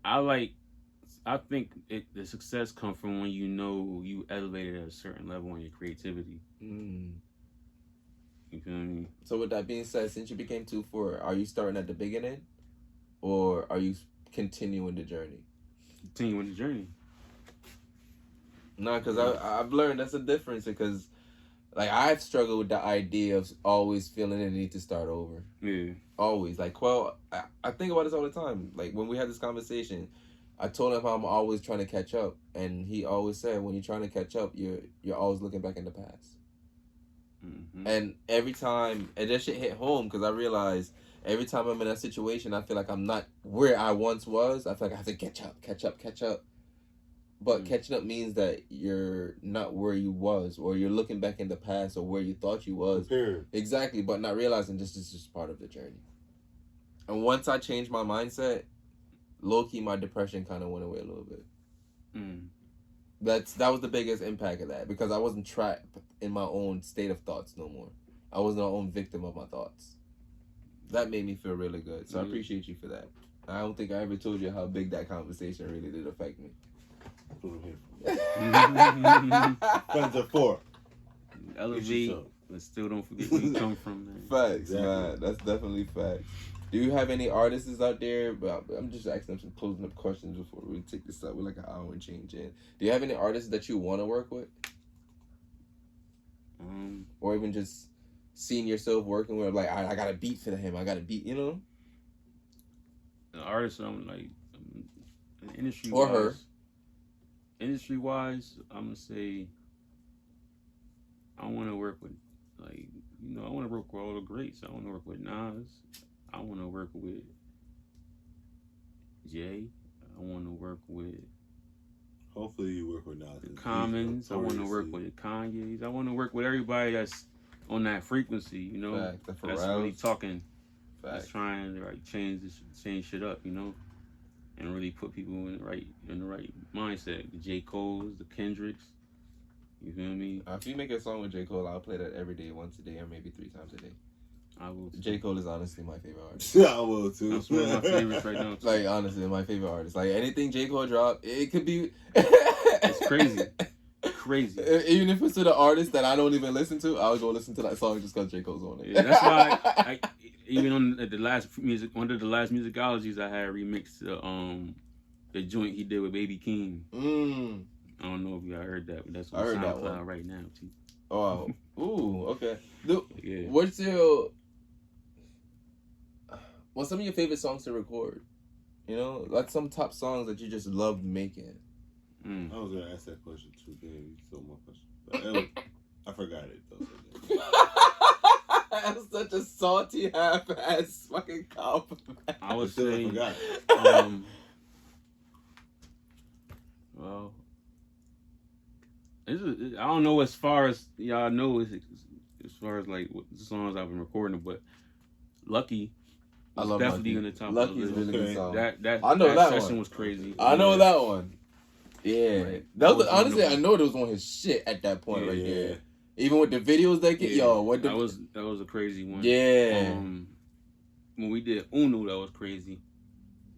I think the success comes from when you know you elevated at a certain level on your creativity. You feel me? So with that being said, since you became 2wo4, are you starting at the beginning, or are you continuing the journey? Continuing the journey. No, because I've learned that's a difference, because like I've struggled with the idea of always feeling the need to start over. Yeah. Always. Like, well, I think about this all the time. Like when we had this conversation, I told him how I'm always trying to catch up, and he always said, when you're trying to catch up, you're always looking back in the past. Mm-hmm. And every time, and that shit hit home, because I realized every time I'm in that situation, I feel like I'm not where I once was. I feel like I have to catch up. But catching up means that you're not where you was, or you're looking back in the past, or where you thought you was. Exactly, but not realizing this is just part of the journey. And once I changed my mindset, low-key, my depression kind of went away a little bit. That was the biggest impact of that, because I wasn't trapped in my own state of thoughts no more. I wasn't my own victim of my thoughts. That made me feel really good. So I appreciate you for that. I don't think I ever told you how big that conversation really did affect me. Friends of 4. Elevate, but still don't forget where you come from, man. Facts, man. That's definitely facts. Do you have any artists out there? But I'm just asking them some closing up questions before we take this up. We're like an hour and change in. Do you have any artists that you want to work with? Or even just seeing yourself working with, like, I got a beat for him. I got a beat, you know? An artist, I'm like, industry or wise, her. Industry wise, I'm gonna say I want to work with, like, you know, I want to work with all the greats. I want to work with Nas. I want to work with Jay. I want to work with. Hopefully you work with Nas. The Commons. I want to work with the Kanye's. I want to work with everybody that's on that frequency, you know. That's really talking. That's trying to like change shit up, you know, and really put people in the right mindset. The J. Cole's, the Kendricks. You feel me? If you make a song with J. Cole, I'll play that every day, once a day, or maybe 3 times a day. I will. J. Cole is honestly my favorite artist. I will too. That's one of my favorites right now. Like, honestly, my favorite artist. Like, anything J. Cole drop, it could be. It's crazy. Crazy. Even if it's to the artist that I don't even listen to, I'll go listen to that song just because J. Cole's on it. Yeah, that's why even on the last music, one of the last musicologies, I had remixed the joint he did with Baby King. I don't know if y'all heard that, but that's on SoundCloud right now too. Oh, ooh, okay. Dude, Yeah. what's some of your favorite songs to record? You know, like some top songs that you just loved making. I was gonna ask that question too. Damn, you stole my question. I forgot it though. That's such a salty half-ass fucking compliment. I would say, forgot. Well, I don't know as far as y'all know as far as like what the songs I've been recording, but Lucky. I love definitely Lucky. on the top Lucky's of the list. really good song. That I know that session one. was crazy. I know that one. Yeah, Right. that was honestly. I know it was on his shit at that point right there. Even with the videos they get, that was a crazy one. Yeah. When we did Uno, that was crazy.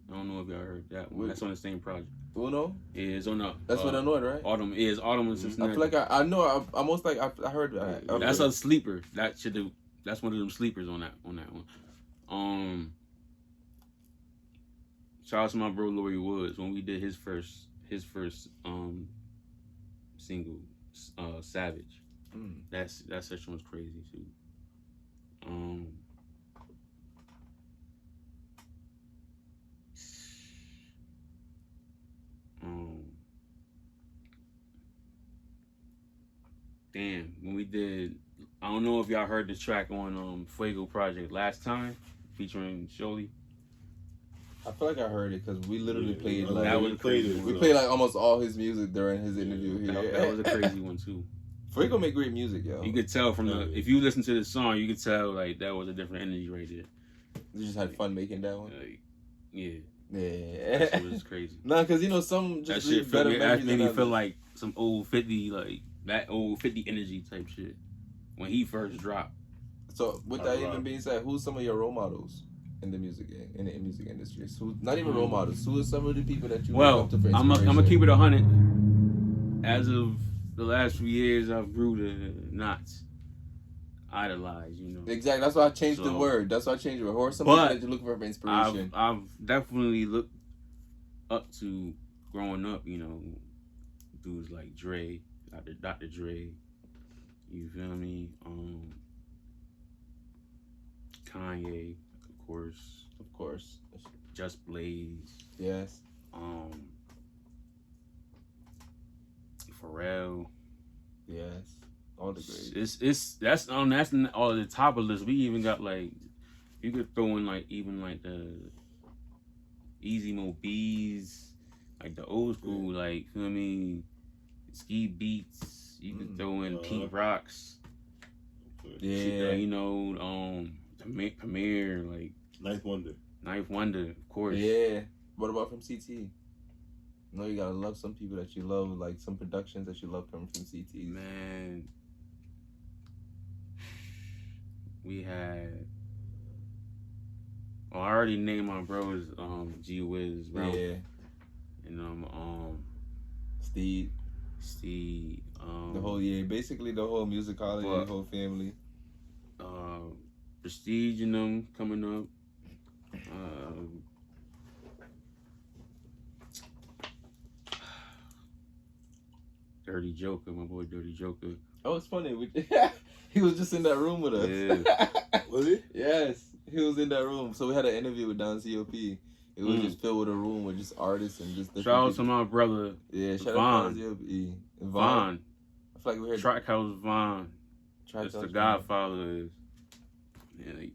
I don't know if y'all heard that one. That's on the same project. Uno? Yeah, it's on the. That's what I know, right? Autumn is Autumn in Cincinnati. I feel like I know. I almost like I heard that. That's a sleeper. That's one of them sleepers on that one. Shout out to my bro Laurie Woods when we did his first single, Savage. That session was crazy too. Damn, when we did, I don't know if y'all heard the track on Fuego Project Last Time featuring Sholey. I feel like I heard it because we literally played like that was crazy. We played like almost all his music during his interview here. That was a crazy one too. Fuego make great music, yo. You could tell from if you listen to the song, you could tell like that was a different energy right there. You just had fun making that one. Yeah. That shit was crazy. Nah, because some just that shit made me feel like some old 50, like that old 50 energy type shit when he first dropped. So with that even being said, who's some of your role models in the music industry? Who, not even role models. Who are some of the people that you look up to for inspiration? I'm gonna keep it 100. As of the last few years, I've grew to not idolize, you know. Exactly. That's why I changed the word. That's why I changed the word. Who are some people that you look for inspiration? I've definitely looked up to growing up, you know, dudes like Dre, Dr. Dre. You feel me? Kanye, of course. Just Blaze. Yes. Pharrell. Yes. All the greats. That's all the top of the list. We even got like, you could throw in like even like the Easy Mo Bees, like the old school, like, feel me, Ski Beats. You could throw in Pete Rocks. Yeah. You know, Premier, like Ninth Wonder, of course. Yeah. What about from CT? No, you gotta love some people that you love, like some productions that you love coming from CT. Man, we had. I already named my bros, G Wiz, Ralph, and Steve, the whole basically the whole musicology, the whole family. Prestige and them coming up. Dirty Joker, my boy Dirty Joker. Oh, it's funny. He was just in that room with us. Yeah. Was he? Yes, he was in that room. So we had an interview with Don COP. It was just filled with a room with just artists and just. Shout out to my brother. Yeah, shout Vaughn. out to COP. Vaughn. I feel like we heard Trackhouse Vaughn. That's the Godfather is. Yeah, like,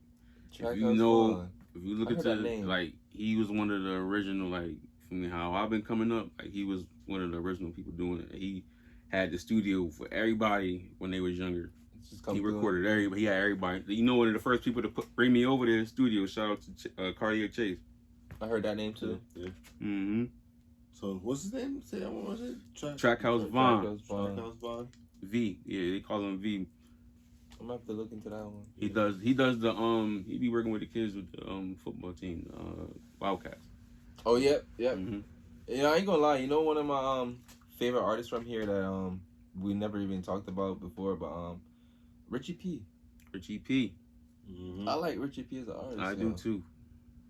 if you know, if you look into like, he was one of the original, like, for me, how I've been coming up, like, he was one of the original people doing it. He had the studio for everybody when they was younger. He recorded everybody. He had everybody. You know, one of the first people to bring me over to the studio. Shout out to Cardiac Chase. I heard that name too. Yeah. Mm-hmm. So what's his name? Say that one. Was it Trackhouse Vaughn? Trackhouse Vaughn. V. Yeah, they call him V. I'm gonna have to look into that one. He does the he be working with the kids with the football team, Wildcats. Oh yep. Mm-hmm. Yeah, I ain't gonna lie. You know, one of my favorite artists from here that we never even talked about before, but Richie P. Mm-hmm. I like Richard P as an artist. I do too.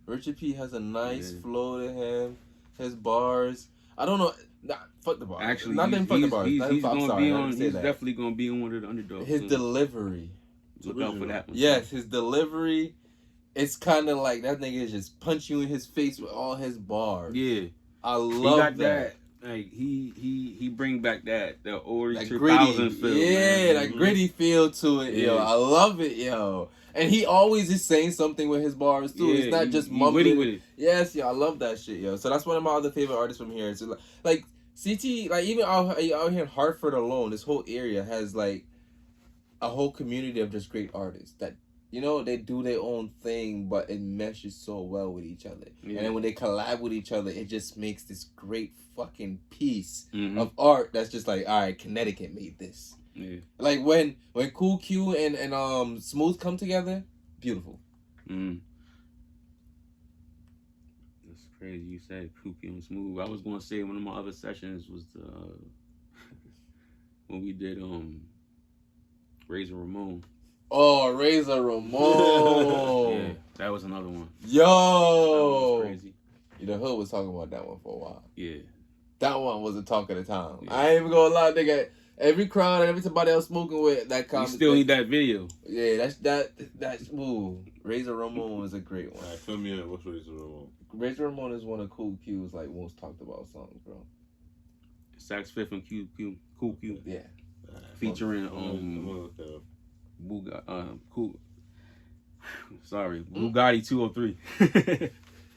Richard P has a nice flow to him. His bars. I don't know. Nah, fuck the bars. Actually, not them fucking bars. He's gonna be on. He's that. definitely gonna be on one of the underdogs. His soon. delivery. Look out for that one. Yes, his delivery. It's kind of like that nigga just punch you in his face with all his bars. Yeah, I love he got that. Like he bring back the early That 2000 feel. Yeah, man. that gritty feel to it, yo. I love it, yo. And he always is saying something with his bars too. Yeah, It's not just he mumbling. witty with it. Yes, yo, I love that shit, yo. So that's one of my other favorite artists from here. So like CT, like even out here in Hartford alone, this whole area has like a whole community of just great artists that, you know, they do their own thing, but it meshes so well with each other. Yeah. And then when they collab with each other, it just makes this great fucking piece Mm-hmm. of art that's just like, all right, Connecticut made this. Yeah. Like when Cool Q and Smooth come together, beautiful. Mm. That's crazy. You said Kooky and Smooth. I was gonna say one of my other sessions was the when we did Razor Ramon. Oh, Razor Ramon. Yeah, that was another one. Yo. That one was crazy. The hood was talking about that one for a while. Yeah. That one was the talk of the town. Yeah. I ain't even gonna lie, nigga. Every crowd and everybody else smoking with that You comment. still need that video. Yeah, that's ooh. Razor Ramon was a great one. Alright, fill me in. What's Razor Ramon? Razor Ramon is one of Cool Q's like most talked about songs, bro. Sax Fifth and Cool Q. Yeah. Featuring Bugatti 203.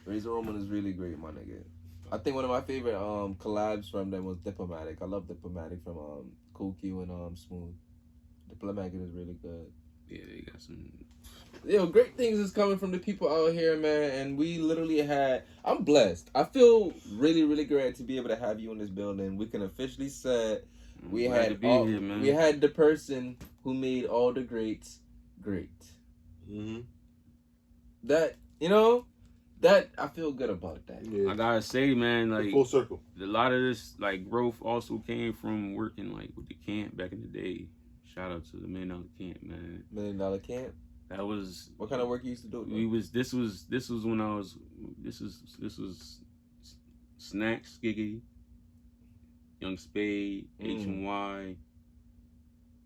Razor Ramon is really great, my nigga. I think one of my favorite collabs from them was Diplomatic. I love Diplomatic from Cool Q and Smooth. Diplomatic is really good. Yeah, they got some. Yo, great things is coming from the people out here, man. And we literally I'm blessed. I feel really, really great to be able to have you in this building. We can officially say we had the person who made all the greats great. Mm-hmm. That, you know, that I feel good about that. Yeah. I gotta say, man, like full circle. A lot of this like growth also came from working like with the camp back in the day. Shout out to the $1 Million Camp, man. $1 Million Camp. That was what kind of work you used to do? This was when I was this was Snacks, Giggity, Young Spade, H&Y,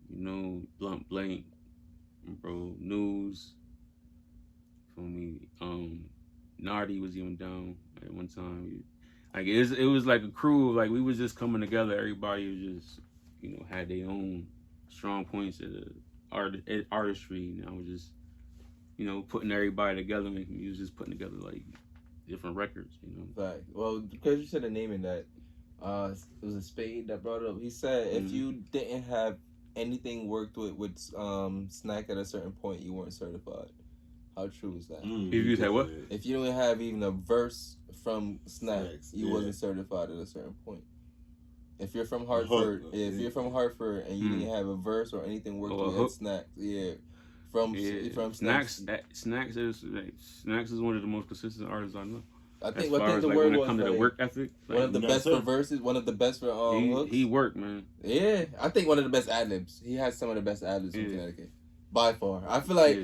you know, Blunt Blank, bro, News. For me, Nardi was even down at one time. Like it was like a crew. Like we was just coming together. Everybody was just, you know, had their own strong points of the artistry. And I was just, you know, putting everybody together. And we was just putting together like different records. You know. Right. Well, because you said a name in that, it was a Spade that brought it up. He said if you didn't have anything worked with Snack at a certain point, you weren't certified. How true is that? If you had what? If you don't have even a verse from Snacks, you wasn't certified at a certain point. If you're from Hartford, you're from Hartford and you didn't have a verse or anything worked with Snacks, from Snacks. Snacks is one of the most consistent artists I know. I think the word when it was comes to the work ethic. Like, one of the best for verses, one of the best for hooks. He worked, man. Yeah, I think one of the best ad-libs. He has some of the best ad-libs in Connecticut. By far. I feel like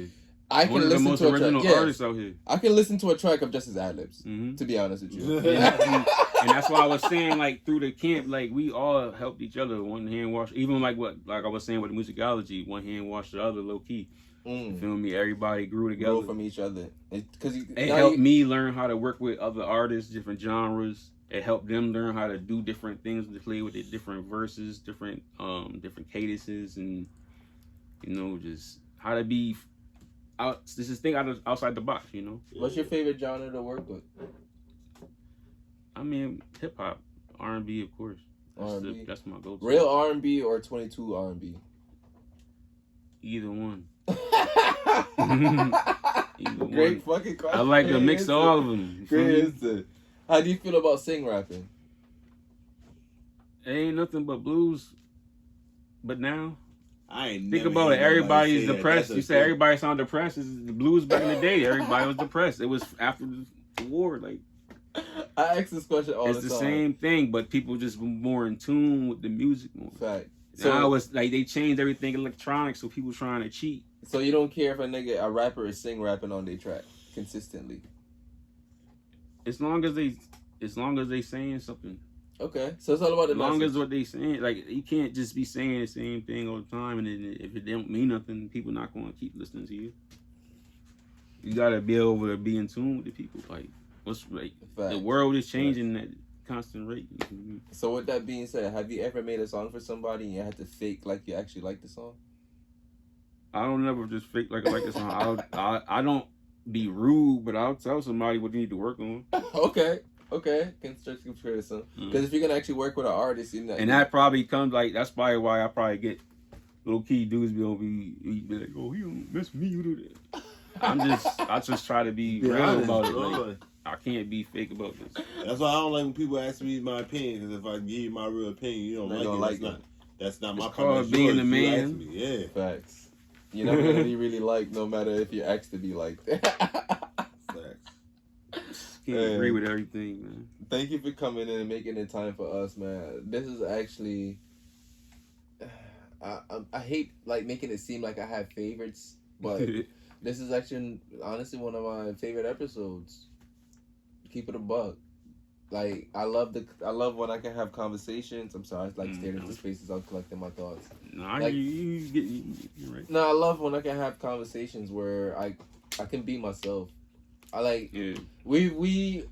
I can listen to a track. Artists out here. I can listen to a track of just his ad-libs, to be honest with you. And that's why I was saying, like, through the camp, like, we all helped each other. One hand wash, even like I was saying with the musicology, one hand wash the other, low key. You feel me? Everybody grew together. Grow from each other. It helped me learn how to work with other artists, different genres. It helped them learn how to do different things, to play with it, different verses, different cadences, and, you know, just how to be outside the box, you know. What's your favorite genre to work with? I mean, hip hop, R&B, of course. R&B. That's my go-to. Real R&B or 22 R&B? Either one. Great fucking question. I like a mix of all of them. Great answer. How do you feel about sing rapping? It ain't nothing but blues. But now, I ain't think about it. Everybody's depressed. You say everybody sound depressed. It's the blues back in the day. Everybody was depressed. It was after the war. Like, I ask this question all the time. It's the same thing, but people just more in tune with the music more. Fact. So now it's like they changed everything electronic, so people trying to cheat. So you don't care if a rapper is rapping on their track consistently. As long as they saying something. Okay, so it's all about the as long message. as what they saying. Like you can't just be saying the same thing all the time, and then if it don't mean nothing, people not going to keep listening to you. You gotta be able to be in tune with the people. Like what's like the world is changing at constant rate. Mm-hmm. So with that being said, have you ever made a song for somebody and you had to fake like you actually like the song? I don't never just fake like I like the song. I don't be rude, but I'll tell somebody what you need to work on. Okay. Constructive criticism. Because if you're gonna actually work with an artist, that probably comes like that's probably why I probably get little key dudes be like, oh, you don't miss me, you do that. I just try to be real about it. Like, I can't be fake about this. That's why I don't like when people ask me my opinion. Because if I give you my real opinion, you don't like it. That's not my opinion. Being the man. Yeah. Facts. You're not gonna be really liked, no matter if you ask to be liked. Facts. Can't agree with everything, man. Thank you for coming in and making the time for us, man. This is actually, I hate like making it seem like I have favorites, but this is actually honestly one of my favorite episodes. Keep it a buck. Like I love when I can have conversations. I'm sorry, I like staring into spaces. I'm collecting my thoughts. Nah, like, you're right. No, I love when I can have conversations where I can be myself. I like we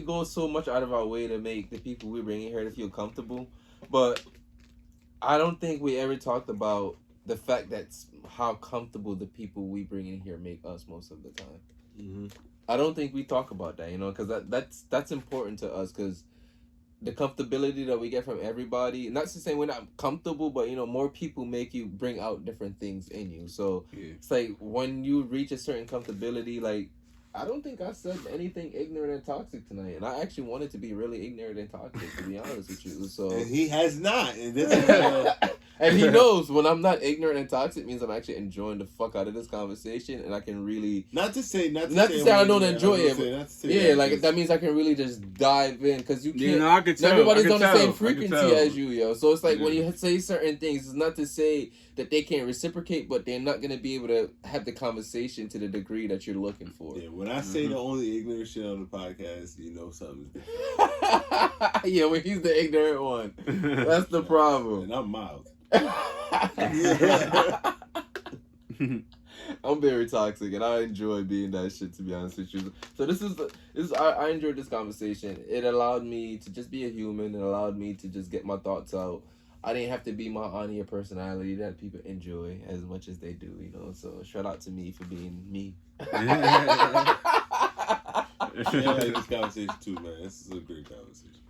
go so much out of our way to make the people we bring in here to feel comfortable, but I don't think we ever talked about the fact that how comfortable the people we bring in here make us most of the time. Mm-hmm. I don't think we talk about that, because that's important to us, because the comfortability that we get from everybody, not to say we're not comfortable, but more people make you bring out different things in you. So it's like when you reach a certain comfortability, like I don't think I said anything ignorant and toxic tonight, and I actually wanted to be really ignorant and toxic, to be honest with you. So and he has not, and this is and he knows when I'm not ignorant and toxic means I'm actually enjoying the fuck out of this conversation, and I can really not to say I don't enjoy it, but like that means I can really just dive in, because you can't. I can tell. Everybody's on the same frequency as you, yo. So it's like when you say certain things, it's not to say that they can't reciprocate, but they're not gonna be able to have the conversation to the degree that you're looking for. Yeah, when I say the only ignorant shit on the podcast, something's different. Yeah, when he's the ignorant one, that's the problem. And I'm mild. I'm very toxic, and I enjoy being that shit, to be honest with you. So this is I enjoyed this conversation. It allowed me to just be a human. It allowed me to just get my thoughts out. I didn't have to be my on-air personality that people enjoy as much as they do, So shout out to me for being me. I like this conversation too, man. This is a great conversation.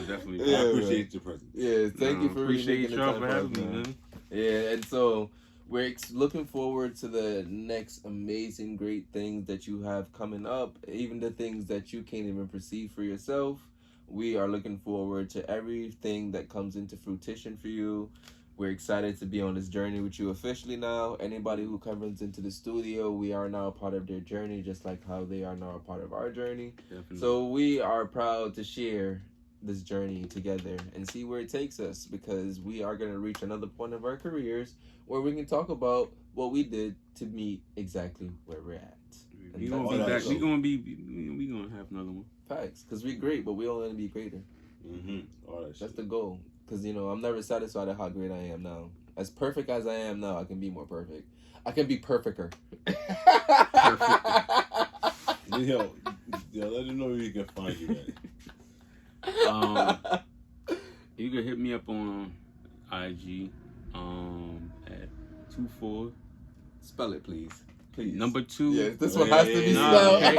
Definitely. I appreciate your presence. Yeah, thank you for appreciate making the y'all time for having me, man. Yeah, and so we're looking forward to the next amazing, great things that you have coming up, even the things that you can't even perceive for yourself. We are looking forward to everything that comes into fruition for you. We're excited to be on this journey with you officially now. Anybody who comes into the studio, we are now a part of their journey, just like how they are now a part of our journey. Definitely. So we are proud to share this journey together and see where it takes us, because we are going to reach another point of our careers where we can talk about what we did to meet exactly where we're at. We're going to be back. We're going to have another one. Facts, because we're great, but we all want to be greater. That's the goal. Because, I'm never satisfied at how great I am now. As perfect as I am now, I can be more perfect. I can be perfecter. Yo, let them know where you can find you at. You can hit me up on IG at 2wo4our's. Spell it, please. Number 2. Yes, this one has to be spelled. Okay,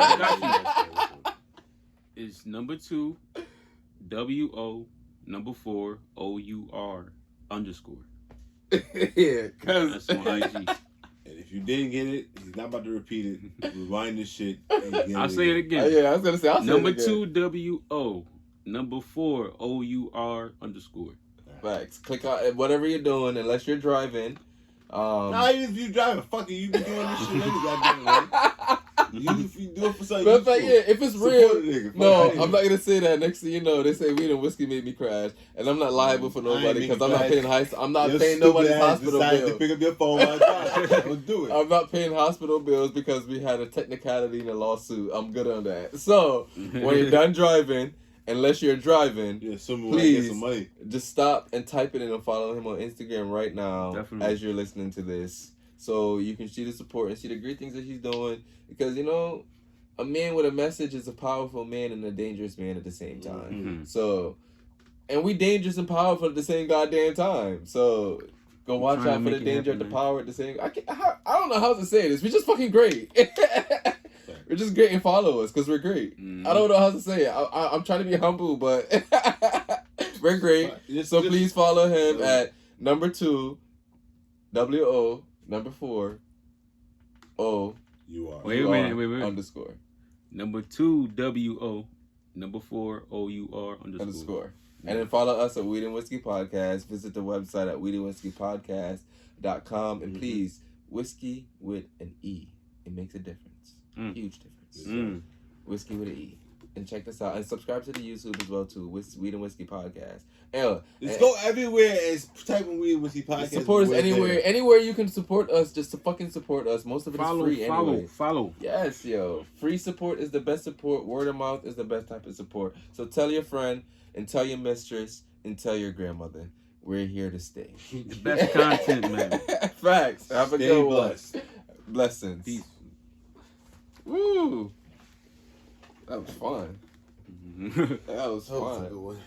it's number 2 2wo4our_. Yeah, cause that's on IG. And if you didn't get it, he's not about to repeat it. Rewind this shit. I'll say it again. Yeah, I was gonna say. Number 2 WO. Number 4 OUR_. Facts. Click on whatever you're doing, unless you're driving. Nah, even if you driving, fuck it, you be doing this shit any goddamn way. If you do it for something, But yeah, if it's support real, a nigga. no, Fuck I'm not gonna say that. Next thing you know, they say weed and whiskey made me crash, and I'm not liable for nobody because I'm not paying I'm not paying nobody's hospital bill. To pick up your phone while driving. Don't do it. I'm not paying hospital bills because we had a technicality in a lawsuit. I'm good on that. So when you're done driving, unless you're driving, please get some money. Just stop and type it in and follow him on Instagram right now. Definitely. As you're listening to this. So you can see the support and see the great things that he's doing. Because, you know, a man with a message is a powerful man and a dangerous man at the same time. Mm-hmm. So, and we dangerous and powerful at the same goddamn time. So, go watch out for the danger and the power at the same. I don't know how to say this. We're just fucking great. We're just great and follow us because we're great. Mm-hmm. I don't know how to say it. I'm trying to be humble, but we're great. So please follow him at number 2, WO, number 4, O. You are. Wait a minute. Underscore. Number 2, WO. Number 4, OUR underscore. And then follow us at Weed and Whiskey Podcast. Visit the website at weedandwhiskeypodcast.com. And please, whiskey with an E. It makes a difference. Huge difference. Whiskey with an E. And check this out. And subscribe to the YouTube as well, too. Weed and Whiskey Podcast. Just go everywhere and type in Weed and Whiskey Podcast. Support us anywhere. Anywhere you can support us, just to fucking support us. Most of it is free anyway. Follow. Yes, yo. Free support is the best support. Word of mouth is the best type of support. So tell your friend and tell your mistress and tell your grandmother. We're here to stay. The best content, man. Facts. Have a good one. Blessings. Peace. Woo. That was fun. That was fun. Good one.